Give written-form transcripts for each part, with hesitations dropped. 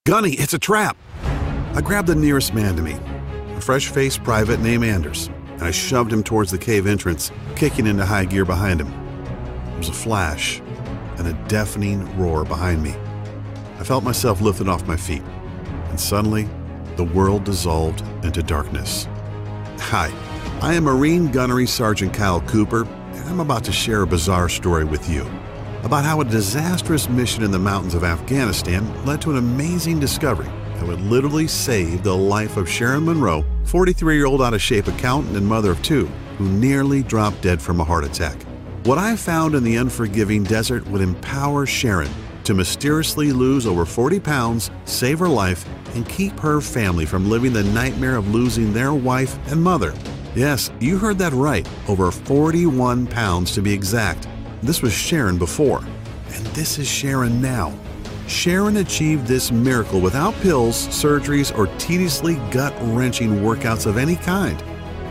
"Gunny, it's a trap!" I grabbed the nearest man to me, a fresh-faced private named Anders, and I shoved him towards the cave entrance, kicking into high gear behind him. There was a flash and a deafening roar behind me. I felt myself lifted off my feet, and suddenly, the world dissolved into darkness. Hi, I am Marine Gunnery Sergeant Kyle Cooper, and I'm about to share a bizarre story with you about how a disastrous mission in the mountains of Afghanistan led to an amazing discovery that would literally save the life of Sharon Monroe, 43-year-old out-of-shape accountant and mother of two, who nearly dropped dead from a heart attack. What I found in the unforgiving desert would empower Sharon to mysteriously lose over 40 pounds, save her life, and keep her family from living the nightmare of losing their wife and mother. Yes, you heard that right, over 41 pounds to be exact. This was Sharon before, and this is Sharon now. Sharon achieved this miracle without pills, surgeries, or tediously gut-wrenching workouts of any kind.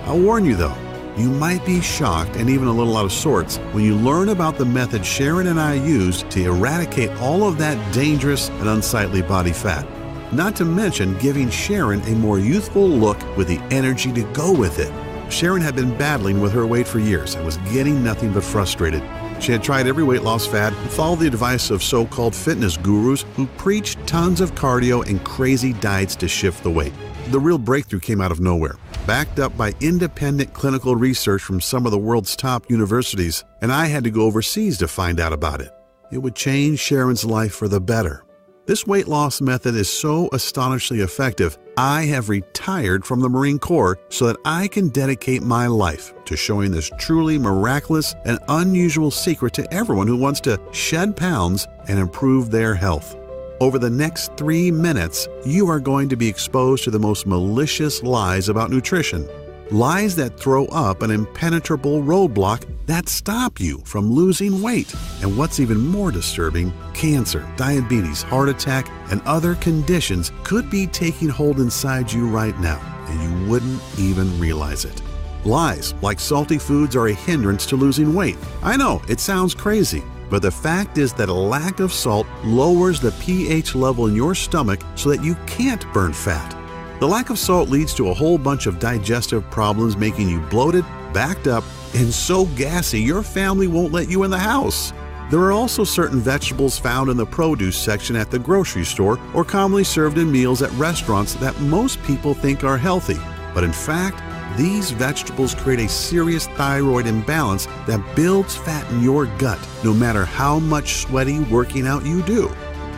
I'll warn you though, you might be shocked and even a little out of sorts when you learn about the method Sharon and I used to eradicate all of that dangerous and unsightly body fat. Not to mention giving Sharon a more youthful look with the energy to go with it. Sharon had been battling with her weight for years and was getting nothing but frustrated. She had tried every weight loss fad and followed the advice of so-called fitness gurus who preached tons of cardio and crazy diets to shift the weight. The real breakthrough came out of nowhere, backed up by independent clinical research from some of the world's top universities, and I had to go overseas to find out about it. It would change Sharon's life for the better. This weight loss method is so astonishingly effective, I have retired from the Marine Corps so that I can dedicate my life to showing this truly miraculous and unusual secret to everyone who wants to shed pounds and improve their health. Over the next 3 minutes, you are going to be exposed to the most malicious lies about nutrition. Lies that throw up an impenetrable roadblock that stop you from losing weight. And what's even more disturbing, cancer, diabetes, heart attack, and other conditions could be taking hold inside you right now, and you wouldn't even realize it. Lies like salty foods are a hindrance to losing weight. I know, it sounds crazy, but the fact is that a lack of salt lowers the pH level in your stomach so that you can't burn fat. The lack of salt leads to a whole bunch of digestive problems, making you bloated, backed up, and so gassy your family won't let you in the house. There are also certain vegetables found in the produce section at the grocery store or commonly served in meals at restaurants that most people think are healthy. But in fact, these vegetables create a serious thyroid imbalance that builds fat in your gut, no matter how much sweaty working out you do.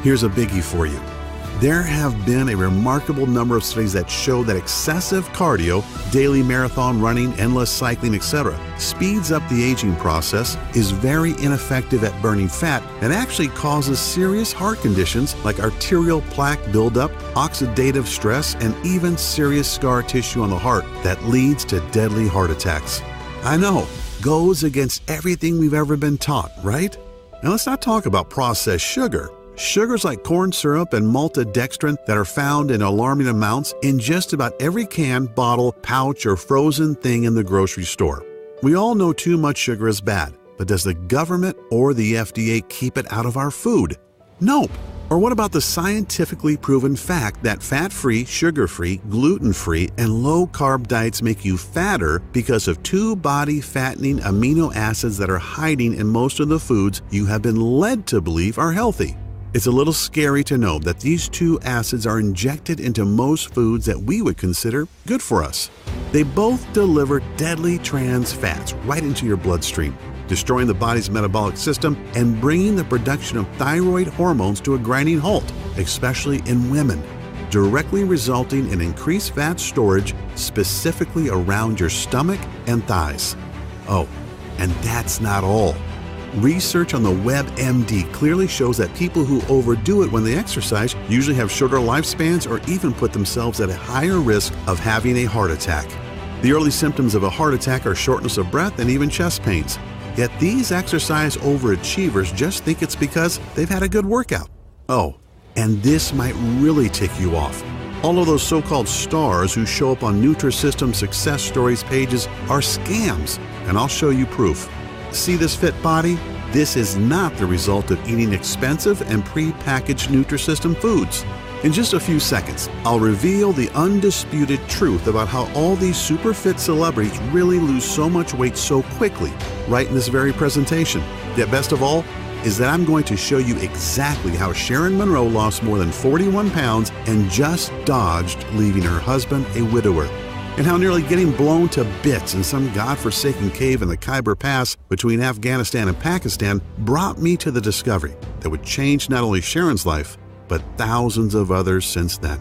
Here's a biggie for you. There have been a remarkable number of studies that show that excessive cardio, daily marathon running, endless cycling, etc., speeds up the aging process, is very ineffective at burning fat, and actually causes serious heart conditions like arterial plaque buildup, oxidative stress, and even serious scar tissue on the heart that leads to deadly heart attacks. I know, goes against everything we've ever been taught, right? Now let's not talk about processed sugar. Sugars like corn syrup and maltodextrin that are found in alarming amounts in just about every can, bottle, pouch, or frozen thing in the grocery store. We all know too much sugar is bad, but does the government or the FDA keep it out of our food? Nope. Or what about the scientifically proven fact that fat-free, sugar-free, gluten-free, and low-carb diets make you fatter because of 2 body-fattening amino acids that are hiding in most of the foods you have been led to believe are healthy? It's a little scary to know that these 2 acids are injected into most foods that we would consider good for us. They both deliver deadly trans fats right into your bloodstream, destroying the body's metabolic system and bringing the production of thyroid hormones to a grinding halt, especially in women, directly resulting in increased fat storage specifically around your stomach and thighs. Oh, and that's not all. Research on the WebMD clearly shows that people who overdo it when they exercise usually have shorter lifespans or even put themselves at a higher risk of having a heart attack. The early symptoms of a heart attack are shortness of breath and even chest pains. Yet these exercise overachievers just think it's because they've had a good workout. Oh, and this might really tick you off. All of those so-called stars who show up on Nutrisystem success stories pages are scams, and I'll show you proof. See this fit body? This is not the result of eating expensive and pre-packaged Nutrisystem foods. In just a few seconds, I'll reveal the undisputed truth about how all these super fit celebrities really lose so much weight so quickly, right in this very presentation. Yet best of all, is that I'm going to show you exactly how Sharon Monroe lost more than 41 pounds and just dodged leaving her husband a widower, and how nearly getting blown to bits in some godforsaken cave in the Khyber Pass between Afghanistan and Pakistan brought me to the discovery that would change not only Sharon's life, but thousands of others since then.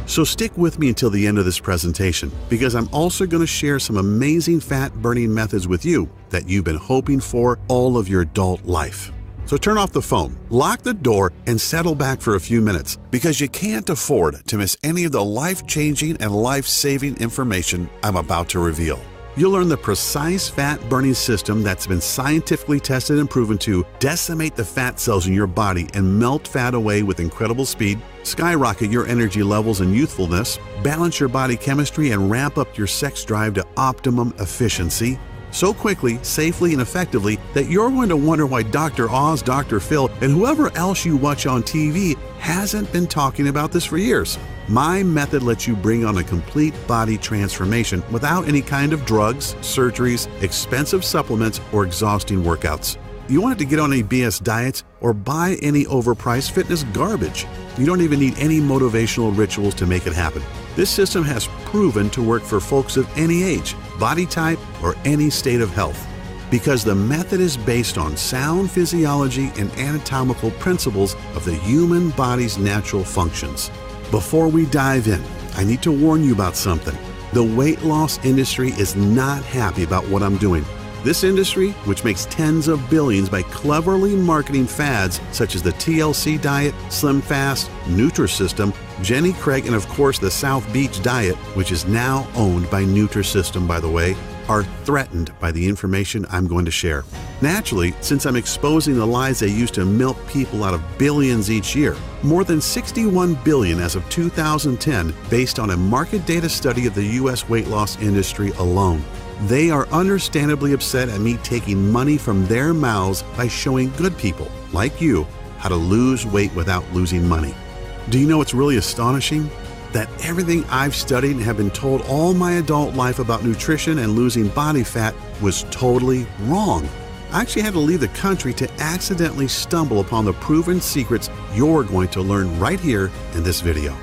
So stick with me until the end of this presentation, because I'm also going to share some amazing fat-burning methods with you that you've been hoping for all of your adult life. So turn off the phone, lock the door, and settle back for a few minutes, because you can't afford to miss any of the life-changing and life-saving information I'm about to reveal. You'll learn the precise fat-burning system that's been scientifically tested and proven to decimate the fat cells in your body and melt fat away with incredible speed, skyrocket your energy levels and youthfulness, balance your body chemistry, and ramp up your sex drive to optimum efficiency so quickly, safely, and effectively that you're going to wonder why Dr. Oz, Dr. Phil, and whoever else you watch on TV hasn't been talking about this for years. My method lets you bring on a complete body transformation without any kind of drugs, surgeries, expensive supplements, or exhausting workouts. You want it to get on any BS diets or buy any overpriced fitness garbage. You don't even need any motivational rituals to make it happen. This system has proven to work for folks of any age, body type, or any state of health, because the method is based on sound physiology and anatomical principles of the human body's natural functions. Before we dive in, I need to warn you about something. The weight loss industry is not happy about what I'm doing. This industry, which makes tens of billions by cleverly marketing fads such as the TLC diet, Slim Fast, Nutrisystem, Jenny Craig, and of course the South Beach diet, which is now owned by Nutrisystem, by the way, are threatened by the information I'm going to share. Naturally, since I'm exposing the lies they use to milk people out of billions each year, more than 61 billion as of 2010, based on a market data study of the U.S. weight loss industry alone. They are understandably upset at me taking money from their mouths by showing good people, like you, how to lose weight without losing money. Do you know what's really astonishing? That everything I've studied and have been told all my adult life about nutrition and losing body fat was totally wrong. I actually had to leave the country to accidentally stumble upon the proven secrets you're going to learn right here in this video.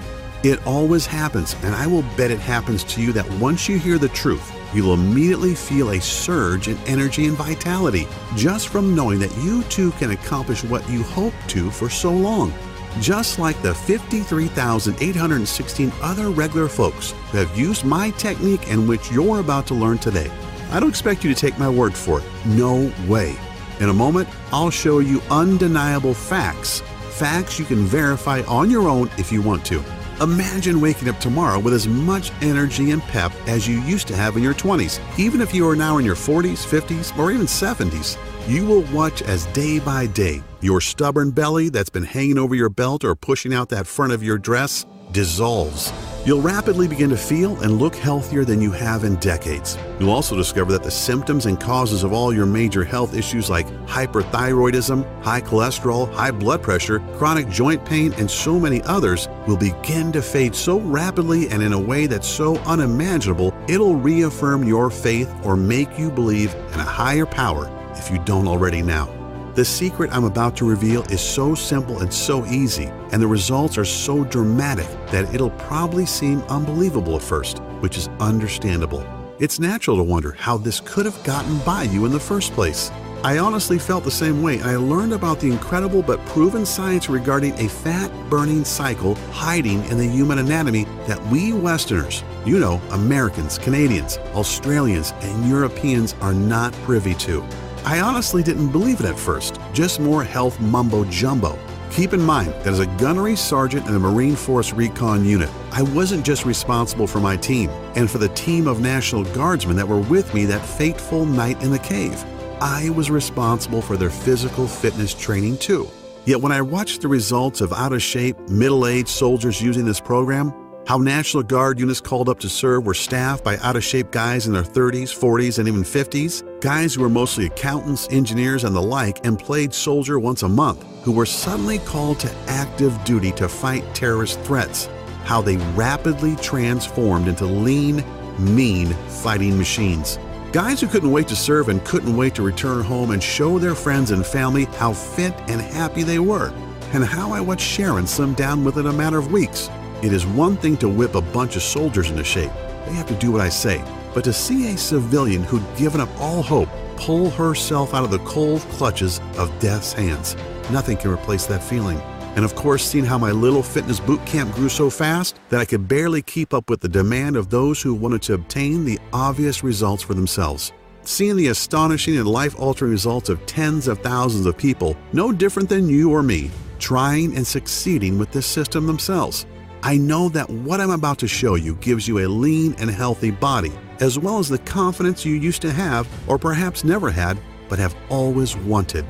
It always happens, and I will bet it happens to you that once you hear the truth, you'll immediately feel a surge in energy and vitality just from knowing that you too can accomplish what you hoped to for so long. Just like the 53,816 other regular folks who have used my technique and which you're about to learn today. I don't expect you to take my word for it. No way. In a moment, I'll show you undeniable facts. Facts you can verify on your own if you want to. Imagine waking up tomorrow with as much energy and pep as you used to have in your 20s. Even if you are now in your 40s, 50s, or even 70s, you will watch as day by day your stubborn belly that's been hanging over your belt or pushing out that front of your dress dissolves. You'll rapidly begin to feel and look healthier than you have in decades. You'll also discover that the symptoms and causes of all your major health issues like hyperthyroidism, high cholesterol, high blood pressure, chronic joint pain, and so many others will begin to fade so rapidly and in a way that's so unimaginable, it'll reaffirm your faith or make you believe in a higher power if you don't already now. The secret I'm about to reveal is so simple and so easy, and the results are so dramatic that it'll probably seem unbelievable at first, which is understandable. It's natural to wonder how this could have gotten by you in the first place. I honestly felt the same way, and I learned about the incredible but proven science regarding a fat-burning cycle hiding in the human anatomy that we Westerners, you know, Americans, Canadians, Australians, and Europeans are not privy to. I honestly didn't believe it at first, just more health mumbo-jumbo. Keep in mind that as a gunnery sergeant in the Marine Force Recon Unit, I wasn't just responsible for my team and for the team of National Guardsmen that were with me that fateful night in the cave. I was responsible for their physical fitness training too. Yet when I watched the results of out-of-shape, middle-aged soldiers using this program, how National Guard units called up to serve were staffed by out-of-shape guys in their 30s, 40s, and even 50s, guys who were mostly accountants, engineers, and the like, and played soldier once a month, who were suddenly called to active duty to fight terrorist threats, how they rapidly transformed into lean, mean fighting machines. Guys who couldn't wait to serve and couldn't wait to return home and show their friends and family how fit and happy they were, and how I watched Sharon slim down within a matter of weeks. It is one thing to whip a bunch of soldiers into shape. They have to do what I say. But to see a civilian who'd given up all hope pull herself out of the cold clutches of death's hands, nothing can replace that feeling. And of course, seeing how my little fitness boot camp grew so fast that I could barely keep up with the demand of those who wanted to obtain the obvious results for themselves. Seeing the astonishing and life-altering results of tens of thousands of people, no different than you or me, trying and succeeding with this system themselves. I know that what I'm about to show you gives you a lean and healthy body, as well as the confidence you used to have, or perhaps never had, but have always wanted.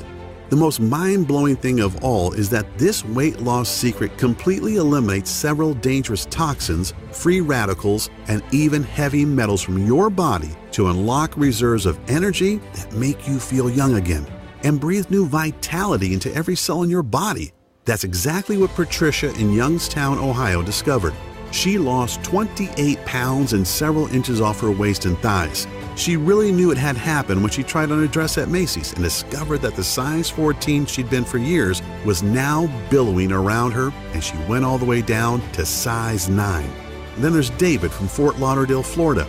The most mind-blowing thing of all is that this weight loss secret completely eliminates several dangerous toxins, free radicals, and even heavy metals from your body to unlock reserves of energy that make you feel young again and breathe new vitality into every cell in your body. That's exactly what Patricia in Youngstown, Ohio discovered. She lost 28 pounds and several inches off her waist and thighs. She really knew it had happened when she tried on a dress at Macy's and discovered that the size 14 she'd been for years was now billowing around her, and she went all the way down to size 9. And then there's David from Fort Lauderdale, Florida,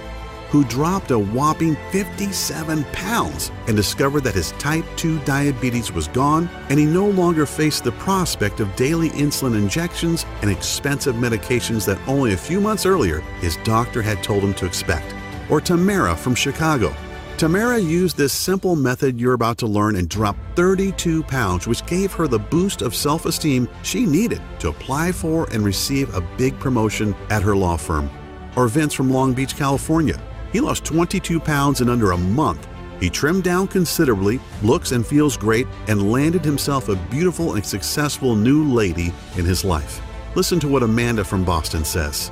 who dropped a whopping 57 pounds and discovered that his type 2 diabetes was gone, and he no longer faced the prospect of daily insulin injections and expensive medications that only a few months earlier his doctor had told him to expect. Or Tamara from Chicago. Tamara used this simple method you're about to learn and dropped 32 pounds, which gave her the boost of self-esteem she needed to apply for and receive a big promotion at her law firm. Or Vince from Long Beach, California. He lost 22 pounds in under a month. He trimmed down considerably, looks and feels great, and landed himself a beautiful and successful new lady in his life. Listen to what Amanda from Boston says.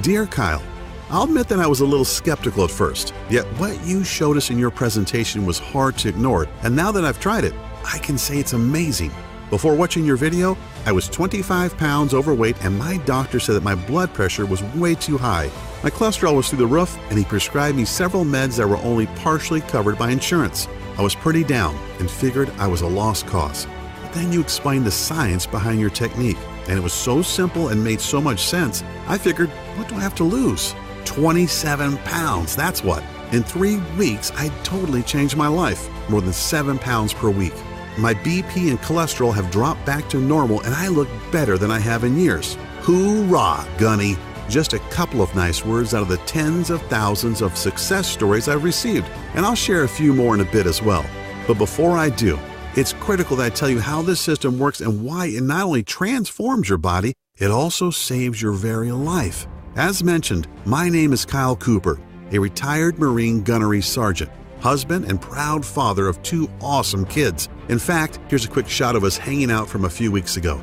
Dear Kyle, I'll admit that I was a little skeptical at first, yet what you showed us in your presentation was hard to ignore, and now that I've tried it, I can say it's amazing. Before watching your video, I was 25 pounds overweight, and my doctor said that my blood pressure was way too high. My cholesterol was through the roof, and he prescribed me several meds that were only partially covered by insurance. I was pretty down and figured I was a lost cause. But then you explained the science behind your technique, and it was so simple and made so much sense, I figured, what do I have to lose? 27 pounds, that's what. In 3 weeks, I totally changed my life, more than 7 pounds per week. My BP and cholesterol have dropped back to normal, and I look better than I have in years. Hoorah, Gunny! Just a couple of nice words out of the tens of thousands of success stories I've received, and I'll share a few more in a bit as well. But before I do, it's critical that I tell you how this system works and why it not only transforms your body, it also saves your very life. As mentioned, my name is Kyle Cooper, a retired Marine gunnery sergeant, husband and proud father of 2 awesome kids. In fact, here's a quick shot of us hanging out from a few weeks ago.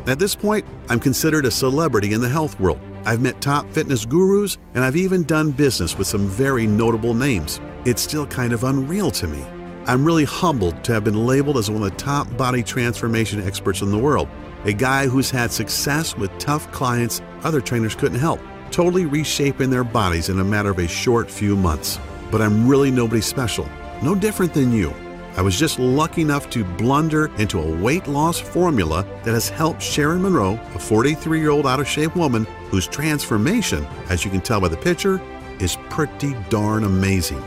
At this point, I'm considered a celebrity in the health world. I've met top fitness gurus, and I've even done business with some very notable names. It's still kind of unreal to me. I'm really humbled to have been labeled as one of the top body transformation experts in the world, a guy who's had success with tough clients other trainers couldn't help, totally reshaping their bodies in a matter of a short few months. But I'm really nobody special, no different than you. I was just lucky enough to blunder into a weight loss formula that has helped Sharon Monroe, a 43-year-old out-of-shape woman whose transformation, as you can tell by the picture, is pretty darn amazing.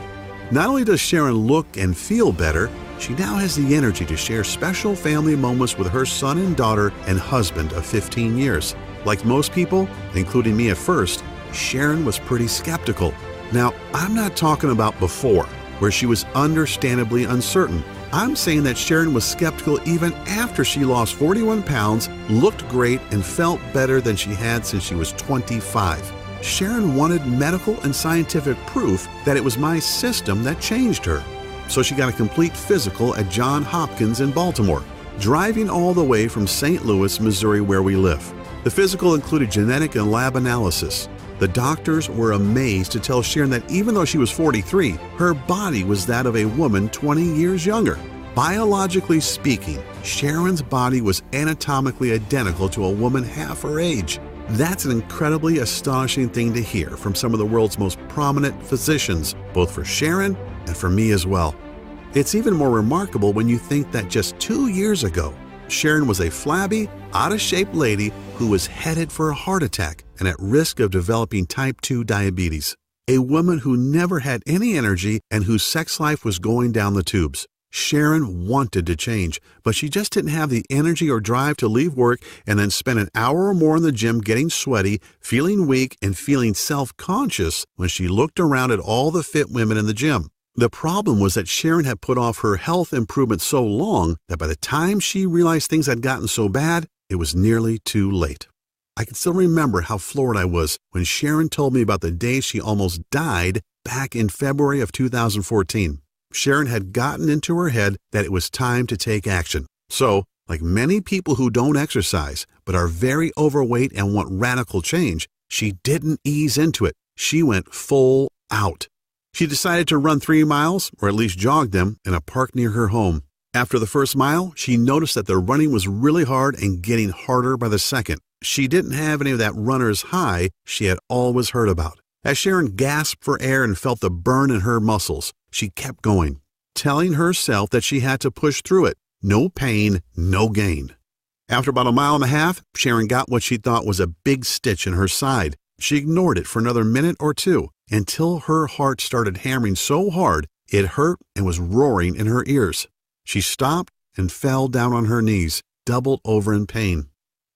Not only does Sharon look and feel better, she now has the energy to share special family moments with her son and daughter and husband of 15 years. Like most people, including me at first, Sharon was pretty skeptical. Now, I'm not talking about before, where she was understandably uncertain. I'm saying that Sharon was skeptical even after she lost 41 pounds, looked great, and felt better than she had since she was 25. Sharon wanted medical and scientific proof that it was my system that changed her. So she got a complete physical at Johns Hopkins in Baltimore, driving all the way from St. Louis, Missouri, where we live. The physical included genetic and lab analysis. The doctors were amazed to tell Sharon that even though she was 43, her body was that of a woman 20 years younger. Biologically speaking, Sharon's body was anatomically identical to a woman half her age. That's an incredibly astonishing thing to hear from some of the world's most prominent physicians, both for Sharon and for me as well. It's even more remarkable when you think that just 2 years ago, Sharon was a flabby, out-of-shape lady who was headed for a heart attack and at risk of developing type 2 diabetes. A woman who never had any energy and whose sex life was going down the tubes. Sharon wanted to change, but she just didn't have the energy or drive to leave work and then spend an hour or more in the gym getting sweaty, feeling weak, and feeling self-conscious when she looked around at all the fit women in the gym. The problem was that Sharon had put off her health improvement so long that by the time she realized things had gotten so bad, it was nearly too late. I can still remember how floored I was when Sharon told me about the day she almost died back in February of 2014. Sharon had gotten into her head that it was time to take action. So, like many people who don't exercise but are very overweight and want radical change, she didn't ease into it. She went full out. She decided to run 3 miles, or at least jog them, in a park near her home. After the first mile, she noticed that the running was really hard and getting harder by the second. She didn't have any of that runner's high she had always heard about. As Sharon gasped for air and felt the burn in her muscles, she kept going, telling herself that she had to push through it. No pain, no gain. After about 1.5 miles, Sharon got what she thought was a big stitch in her side. She ignored it for another minute or two until her heart started hammering so hard it hurt and was roaring in her ears. She stopped and fell down on her knees, doubled over in pain.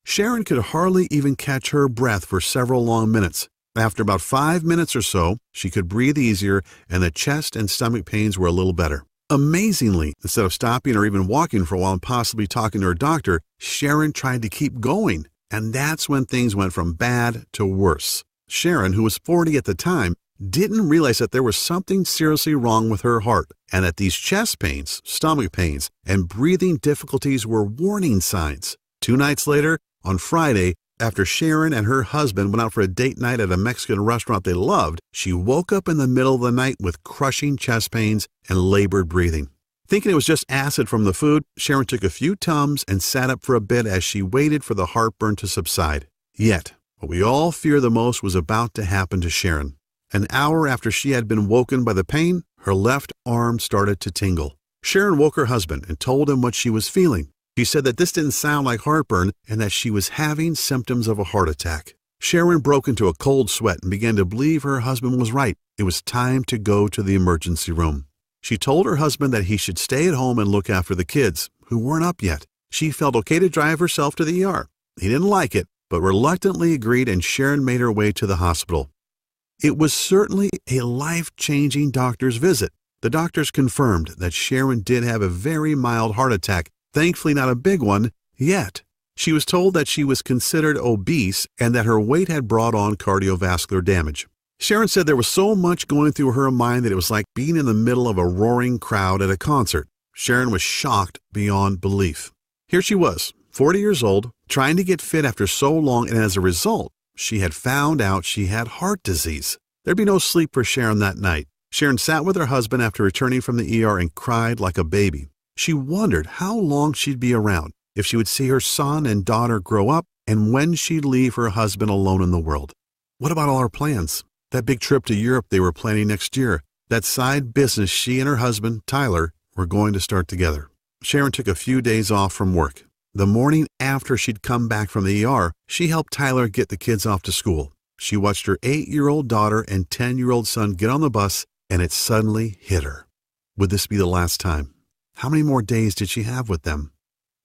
Sharon could hardly even catch her breath for several long minutes. After about 5 minutes or so, she could breathe easier and the chest and stomach pains were a little better. Amazingly, instead of stopping or even walking for a while and possibly talking to her doctor, Sharon tried to keep going. And that's when things went from bad to worse. Sharon, who was 40 at the time, didn't realize that there was something seriously wrong with her heart and that these chest pains, stomach pains, and breathing difficulties were warning signs. 2 nights later, on Friday, after Sharon and her husband went out for a date night at a Mexican restaurant they loved, she woke up in the middle of the night with crushing chest pains and labored breathing. Thinking it was just acid from the food, Sharon took a few Tums and sat up for a bit as she waited for the heartburn to subside. Yet, what we all fear the most was about to happen to Sharon. An hour after she had been woken by the pain, her left arm started to tingle. Sharon woke her husband and told him what she was feeling. She said that this didn't sound like heartburn and that she was having symptoms of a heart attack. Sharon broke into a cold sweat and began to believe her husband was right. It was time to go to the emergency room. She told her husband that he should stay at home and look after the kids, who weren't up yet. She felt okay to drive herself to the ER. He didn't like it, but reluctantly agreed, and Sharon made her way to the hospital. It was certainly a life-changing doctor's visit. The doctors confirmed that Sharon did have a very mild heart attack, thankfully not a big one yet. She was told that she was considered obese and that her weight had brought on cardiovascular damage. Sharon said there was so much going through her mind that it was like being in the middle of a roaring crowd at a concert. Sharon was shocked beyond belief. Here she was, 40 years old, trying to get fit after so long, and as a result, she had found out she had heart disease. There'd be no sleep for Sharon that night. Sharon sat with her husband after returning from the ER and cried like a baby. She wondered how long she'd be around, if she would see her son and daughter grow up, and when she'd leave her husband alone in the world. What about all her plans? That big trip to Europe they were planning next year. That side business she and her husband, Tyler, were going to start together. Sharon took a few days off from work. The morning after she'd come back from the ER, she helped Tyler get the kids off to school. She watched her 8-year-old daughter and 10-year-old son get on the bus, and it suddenly hit her. Would this be the last time? How many more days did she have with them?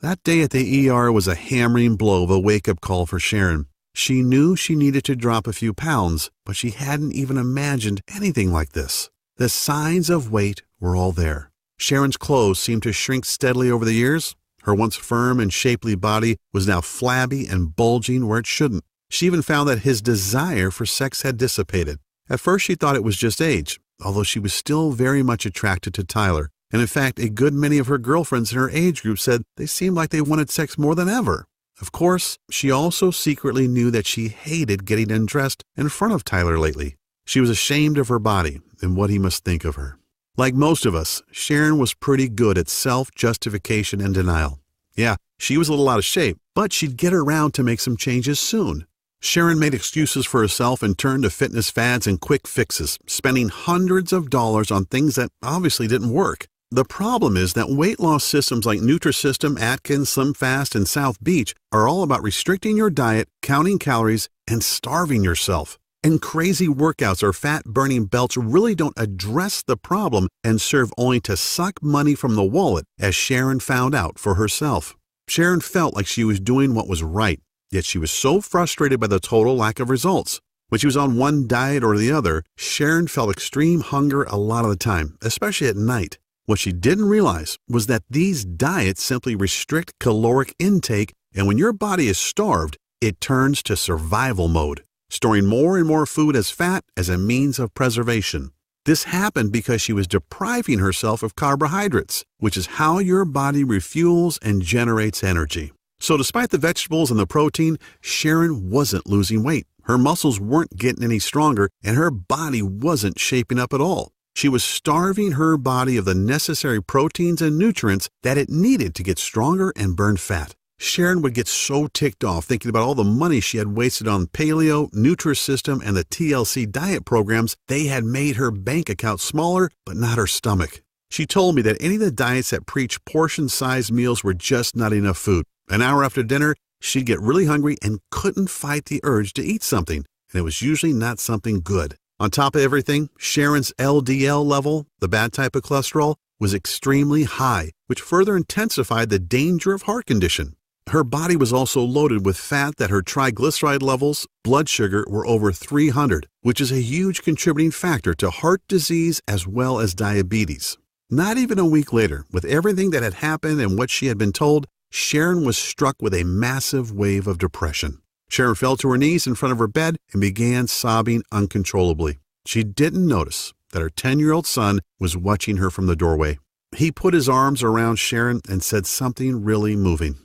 That day at the ER was a hammering blow of a wake-up call for Sharon. She knew she needed to drop a few pounds, but she hadn't even imagined anything like this. The signs of weight were all there. Sharon's clothes seemed to shrink steadily over the years. Her once firm and shapely body was now flabby and bulging where it shouldn't. She even found that his desire for sex had dissipated. At first she thought it was just age, although she was still very much attracted to Tyler. And in fact, a good many of her girlfriends in her age group said they seemed like they wanted sex more than ever. Of course, she also secretly knew that she hated getting undressed in front of Tyler lately. She was ashamed of her body and what he must think of her. Like most of us, Sharon was pretty good at self-justification and denial. Yeah, she was a little out of shape, but she'd get around to make some changes soon. Sharon made excuses for herself and turned to fitness fads and quick fixes, spending hundreds of dollars on things that obviously didn't work. The problem is that weight loss systems like Nutrisystem, Atkins, SlimFast, and South Beach are all about restricting your diet, counting calories, and starving yourself. And crazy workouts or fat-burning belts really don't address the problem and serve only to suck money from the wallet, as Sharon found out for herself. Sharon felt like she was doing what was right, yet she was so frustrated by the total lack of results. When she was on one diet or the other, Sharon felt extreme hunger a lot of the time, especially at night. What she didn't realize was that these diets simply restrict caloric intake, and when your body is starved, it turns to survival mode, storing more and more food as fat as a means of preservation. This happened because she was depriving herself of carbohydrates, which is how your body refuels and generates energy. So despite the vegetables and the protein, Sharon wasn't losing weight. Her muscles weren't getting any stronger, and her body wasn't shaping up at all. She was starving her body of the necessary proteins and nutrients that it needed to get stronger and burn fat. Sharon would get so ticked off thinking about all the money she had wasted on paleo, Nutrisystem, and the TLC diet programs. They had made her bank account smaller, but not her stomach. She told me that any of the diets that preach portion-sized meals were just not enough food. An hour after dinner, she'd get really hungry and couldn't fight the urge to eat something, and it was usually not something good. On top of everything, Sharon's LDL level, the bad type of cholesterol, was extremely high, which further intensified the danger of heart condition. Her body was also loaded with fat that her triglyceride levels, blood sugar, were over 300, which is a huge contributing factor to heart disease as well as diabetes. Not even a week later, with everything that had happened and what she had been told, Sharon was struck with a massive wave of depression. Sharon fell to her knees in front of her bed and began sobbing uncontrollably. She didn't notice that her 10-year-old son was watching her from the doorway. He put his arms around Sharon and said something really moving.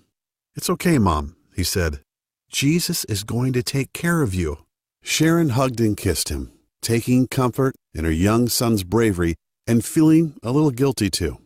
"It's okay, Mom," he said. "Jesus is going to take care of you." Sharon hugged and kissed him, taking comfort in her young son's bravery and feeling a little guilty too.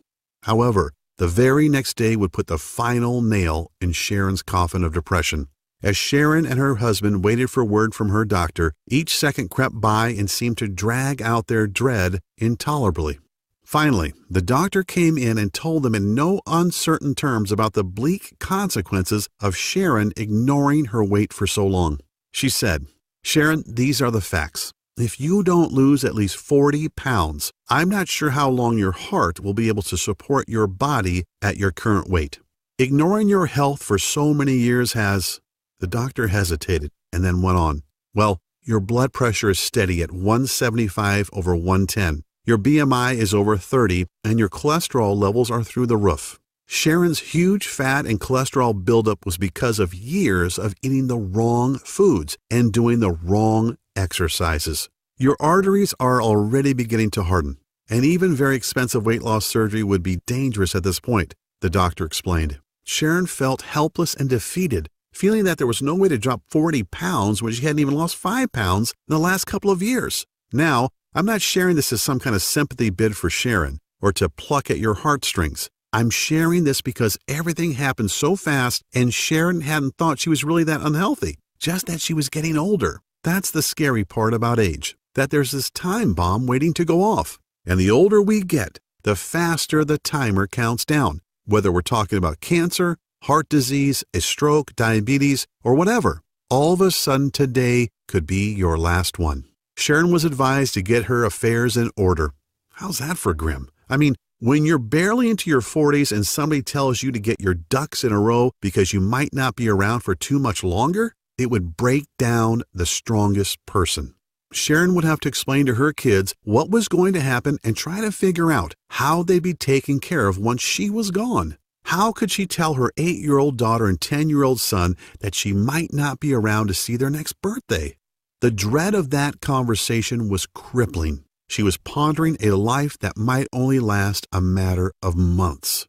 However, the very next day would put the final nail in Sharon's coffin of depression. As Sharon and her husband waited for word from her doctor, each second crept by and seemed to drag out their dread intolerably. Finally, the doctor came in and told them in no uncertain terms about the bleak consequences of Sharon ignoring her weight for so long. She said, "Sharon, these are the facts. If you don't lose at least 40 pounds, I'm not sure how long your heart will be able to support your body at your current weight. Ignoring your health for so many years has..." The doctor hesitated and then went on. "Well, your blood pressure is steady at 175/110. Your BMI is over 30, and your cholesterol levels are through the roof." Sharon's huge fat and cholesterol buildup was because of years of eating the wrong foods and doing the wrong exercises. Your arteries are already beginning to harden, and even very expensive weight loss surgery would be dangerous at this point, the doctor explained. Sharon felt helpless and defeated, feeling that there was no way to drop 40 pounds when she hadn't even lost 5 pounds in the last couple of years. Now, I'm not sharing this as some kind of sympathy bid for Sharon or to pluck at your heartstrings. I'm sharing this because everything happened so fast and Sharon hadn't thought she was really that unhealthy, just that she was getting older. That's the scary part about age, that there's this time bomb waiting to go off. And the older we get, the faster the timer counts down, whether we're talking about cancer, heart disease, a stroke, diabetes, or whatever. All of a sudden today could be your last one. Sharon was advised to get her affairs in order. How's that for grim? I mean, when you're barely into your 40s and somebody tells you to get your ducks in a row because you might not be around for too much longer, it would break down the strongest person. Sharon would have to explain to her kids what was going to happen and try to figure out how they'd be taken care of once she was gone. How could she tell her 8-year-old daughter and 10-year-old son that she might not be around to see their next birthday? The dread of that conversation was crippling. She was pondering a life that might only last a matter of months.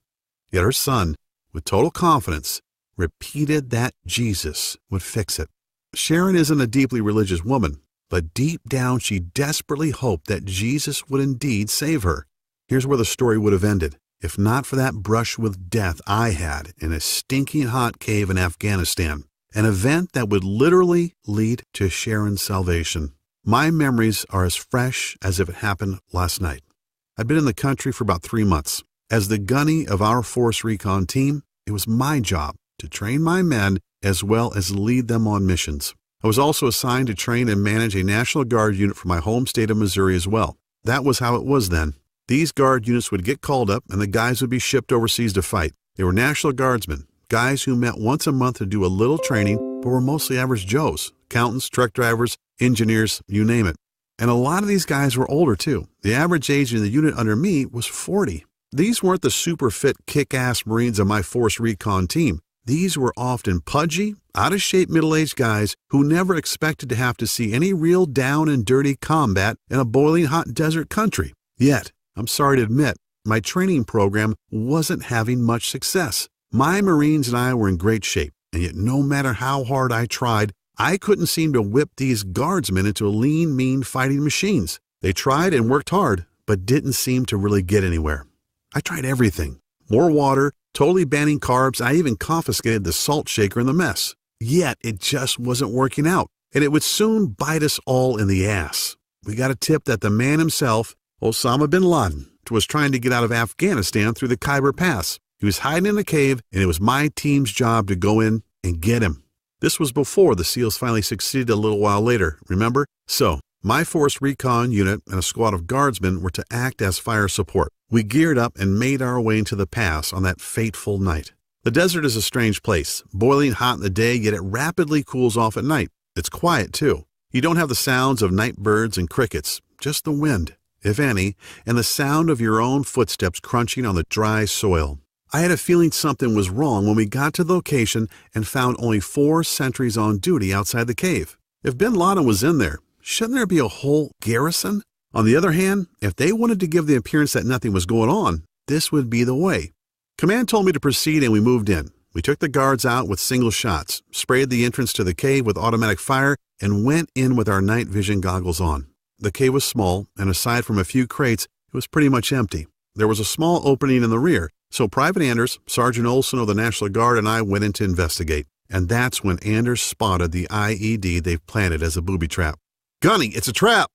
Yet her son, with total confidence, repeated that Jesus would fix it. Sharon isn't a deeply religious woman, but deep down she desperately hoped that Jesus would indeed save her. Here's where the story would have ended, if not for that brush with death I had in a stinking hot cave in Afghanistan, an event that would literally lead to Sharon's salvation. My memories are as fresh as if it happened last night. I'd been in the country for about 3 months. As the gunny of our Force Recon team, it was my job to train my men as well as lead them on missions. I was also assigned to train and manage a National Guard unit for my home state of Missouri as well. That was how it was then. These Guard units would get called up and the guys would be shipped overseas to fight. They were National Guardsmen, guys who met once a month to do a little training but were mostly average Joes, accountants, truck drivers, engineers, you name it. And a lot of these guys were older too. The average age in the unit under me was 40. These weren't the super fit kick-ass Marines of my Force Recon team. These were often pudgy, out-of-shape middle-aged guys who never expected to have to see any real down and dirty combat in a boiling hot desert country. Yet, I'm sorry to admit, my training program wasn't having much success. My Marines and I were in great shape, and yet no matter how hard I tried, I couldn't seem to whip these Guardsmen into lean, mean fighting machines. They tried and worked hard, but didn't seem to really get anywhere. I tried everything. More water, totally banning carbs. I even confiscated the salt shaker in the mess. Yet it just wasn't working out, and it would soon bite us all in the ass. We got a tip that the man himself, Osama bin Laden, was trying to get out of Afghanistan through the Khyber Pass. He was hiding in a cave, and it was my team's job to go in and get him. This was before the SEALs finally succeeded a little while later, remember? So, my Force Recon unit and a squad of Guardsmen were to act as fire support. We geared up and made our way into the pass on that fateful night. The desert is a strange place, boiling hot in the day, yet it rapidly cools off at night. It's quiet, too. You don't have the sounds of night birds and crickets, just the wind, if any, and the sound of your own footsteps crunching on the dry soil. I had a feeling something was wrong when we got to the location and found only 4 sentries on duty outside the cave. If bin Laden was in there, shouldn't there be a whole garrison? On the other hand, if they wanted to give the appearance that nothing was going on, this would be the way. Command told me to proceed and we moved in. We took the guards out with single shots, sprayed the entrance to the cave with automatic fire, and went in with our night vision goggles on. The cave was small, and aside from a few crates, it was pretty much empty. There was a small opening in the rear, so Private Anders, Sergeant Olson of the National Guard, and I went in to investigate. And that's when Anders spotted the IED they've planted as a booby trap. "Gunny, it's a trap!"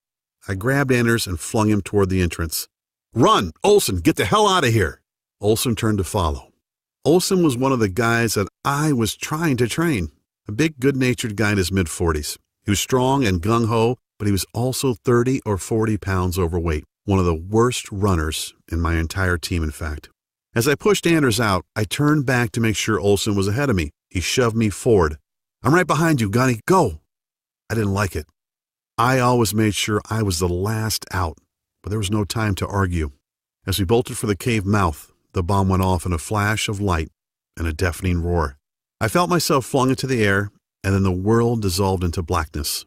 I grabbed Anders and flung him toward the entrance. "Run! Olson, get the hell out of here!" Olson turned to follow. Olson was one of the guys that I was trying to train. A big, good-natured guy in his mid-40s. He was strong and gung-ho, but he was also 30 or 40 pounds overweight. One of the worst runners in my entire team, in fact. As I pushed Anders out, I turned back to make sure Olson was ahead of me. He shoved me forward. "I'm right behind you, Gunny. Go!" I didn't like it. I always made sure I was the last out, but there was no time to argue. As we bolted for the cave mouth, the bomb went off in a flash of light and a deafening roar. I felt myself flung into the air, and then the world dissolved into blackness.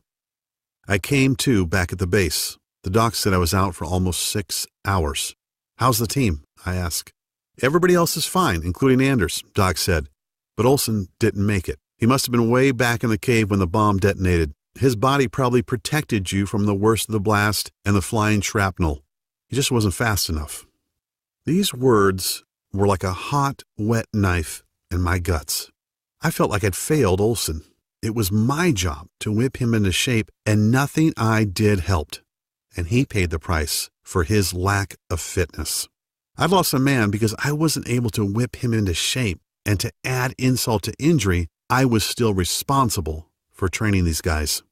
I came to back at the base. The doc said I was out for almost 6 hours. "How's the team?" I asked. "Everybody else is fine, including Anders," Doc said. "But Olson didn't make it. He must have been way back in the cave when the bomb detonated. His body probably protected you from the worst of the blast and the flying shrapnel. He just wasn't fast enough." These words were like a hot, wet knife in my guts. I felt like I'd failed Olson. It was my job to whip him into shape, and nothing I did helped. And he paid the price for his lack of fitness. I lost a man because I wasn't able to whip him into shape, and to add insult to injury, I was still responsible for training these guys.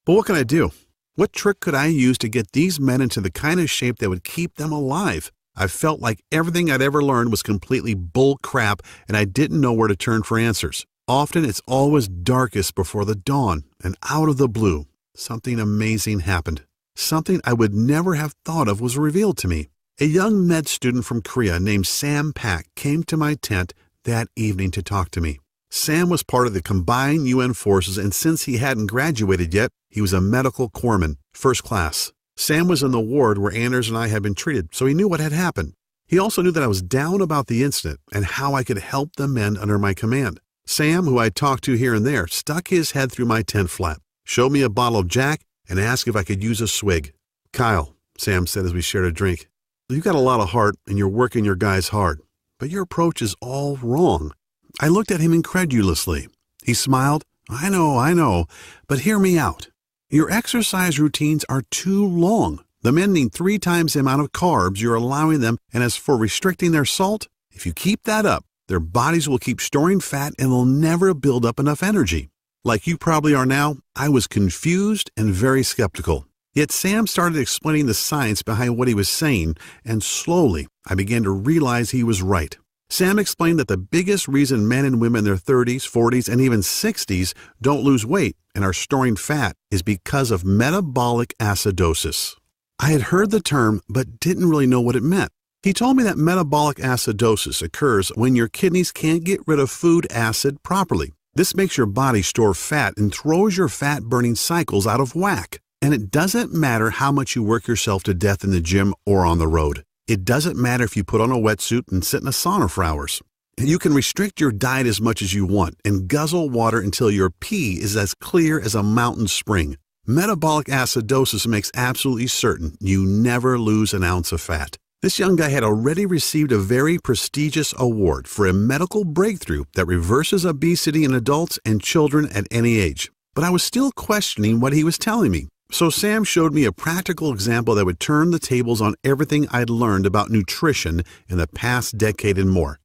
But what can I do? What trick could I use to get these men into the kind of shape that would keep them alive? I felt like everything I'd ever learned was completely bull crap, and I didn't know where to turn for answers. Often it's always darkest before the dawn, and out of the blue, something amazing happened. Something I would never have thought of was revealed to me. A young med student from Korea named Sam Pak came to my tent that evening to talk to me. Sam was part of the combined UN forces, and since he hadn't graduated yet, he was a medical corpsman, first class. Sam was in the ward where Anders and I had been treated, so he knew what had happened. He also knew that I was down about the incident and how I could help the men under my command. Sam, who I talked to here and there, stuck his head through my tent flap, showed me a bottle of Jack, and asked if I could use a swig. "Kyle," Sam said as we shared a drink, "you've got a lot of heart and you're working your guys hard, but your approach is all wrong." I looked at him incredulously. He smiled. I know, but hear me out. Your exercise routines are too long. The men need 3 times the amount of carbs you're allowing them, and as for restricting their salt, if you keep that up, their bodies will keep storing fat and they'll never build up enough energy. Like you probably are now, I was confused and very skeptical. Yet Sam started explaining the science behind what he was saying, and slowly I began to realize he was right. Sam explained that the biggest reason men and women in their 30s, 40s, and even 60s don't lose weight and are storing fat is because of metabolic acidosis. I had heard the term but didn't really know what it meant. He told me that metabolic acidosis occurs when your kidneys can't get rid of food acid properly. This makes your body store fat and throws your fat-burning cycles out of whack. And it doesn't matter how much you work yourself to death in the gym or on the road. It doesn't matter if you put on a wetsuit and sit in a sauna for hours. You can restrict your diet as much as you want and guzzle water until your pee is as clear as a mountain spring. Metabolic acidosis makes absolutely certain you never lose an ounce of fat. This young guy had already received a very prestigious award for a medical breakthrough that reverses obesity in adults and children at any age. But I was still questioning what he was telling me. So Sam showed me a practical example that would turn the tables on everything I'd learned about nutrition in the past decade and more.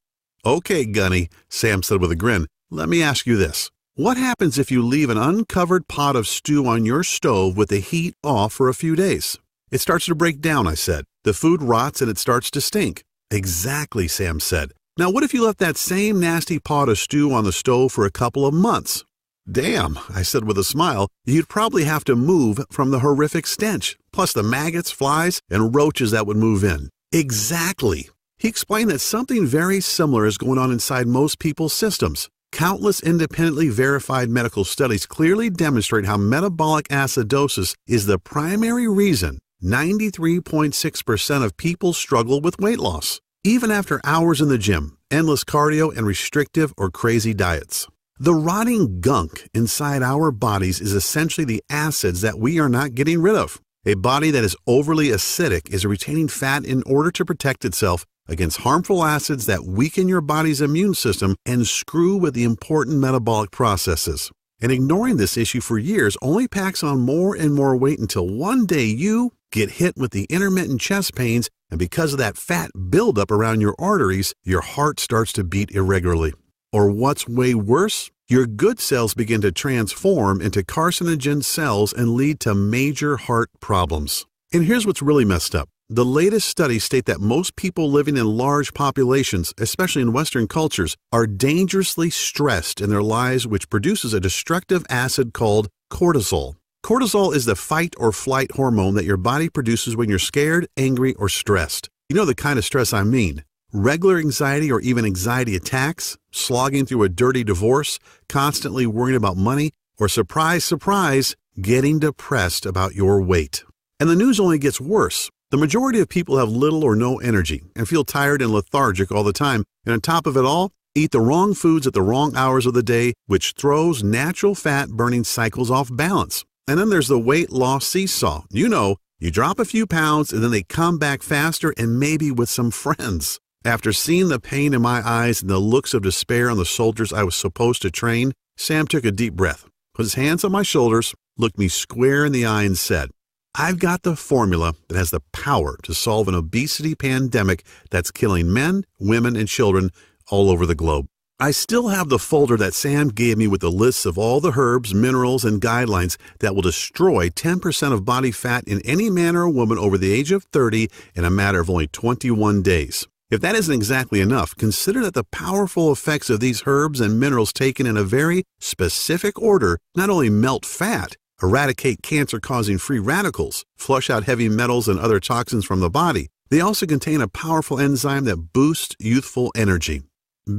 "Okay, Gunny," Sam said with a grin, "let me ask you this. What happens if you leave an uncovered pot of stew on your stove with the heat off for a few days?" "It starts to break down," I said. "The food rots and it starts to stink." "Exactly," Sam said. "Now what if you left that same nasty pot of stew on the stove for a couple of months?" "Damn," I said with a smile, "you'd probably have to move from the horrific stench, plus the maggots, flies, and roaches that would move in." Exactly. He explained that something very similar is going on inside most people's systems. Countless independently verified medical studies clearly demonstrate how metabolic acidosis is the primary reason 93.6% of people struggle with weight loss, even after hours in the gym, endless cardio, and restrictive or crazy diets. The rotting gunk inside our bodies is essentially the acids that we are not getting rid of. A body that is overly acidic is retaining fat in order to protect itself against harmful acids that weaken your body's immune system and screw with the important metabolic processes. And ignoring this issue for years only packs on more and more weight until one day you get hit with the intermittent chest pains, and because of that fat buildup around your arteries, your heart starts to beat irregularly. Or what's way worse, your good cells begin to transform into carcinogen cells and lead to major heart problems. And here's what's really messed up. The latest studies state that most people living in large populations, especially in Western cultures, are dangerously stressed in their lives, which produces a destructive acid called cortisol. Cortisol is the fight or flight hormone that your body produces when you're scared, angry, or stressed. You know the kind of stress I mean. Regular anxiety or even anxiety attacks, slogging through a dirty divorce, constantly worrying about money, or surprise, surprise, getting depressed about your weight. And the news only gets worse. The majority of people have little or no energy and feel tired and lethargic all the time, and on top of it all, eat the wrong foods at the wrong hours of the day, which throws natural fat-burning cycles off balance. And then there's the weight loss seesaw. You know, you drop a few pounds and then they come back faster and maybe with some friends. After seeing the pain in my eyes and the looks of despair on the soldiers I was supposed to train, Sam took a deep breath, put his hands on my shoulders, looked me square in the eye and said, "I've got the formula that has the power to solve an obesity pandemic that's killing men, women, and children all over the globe." I still have the folder that Sam gave me with the lists of all the herbs, minerals, and guidelines that will destroy 10% of body fat in any man or woman over the age of 30 in a matter of only 21 days. If that isn't exactly enough, consider that the powerful effects of these herbs and minerals taken in a very specific order not only melt fat, eradicate cancer-causing free radicals, flush out heavy metals and other toxins from the body, they also contain a powerful enzyme that boosts youthful energy,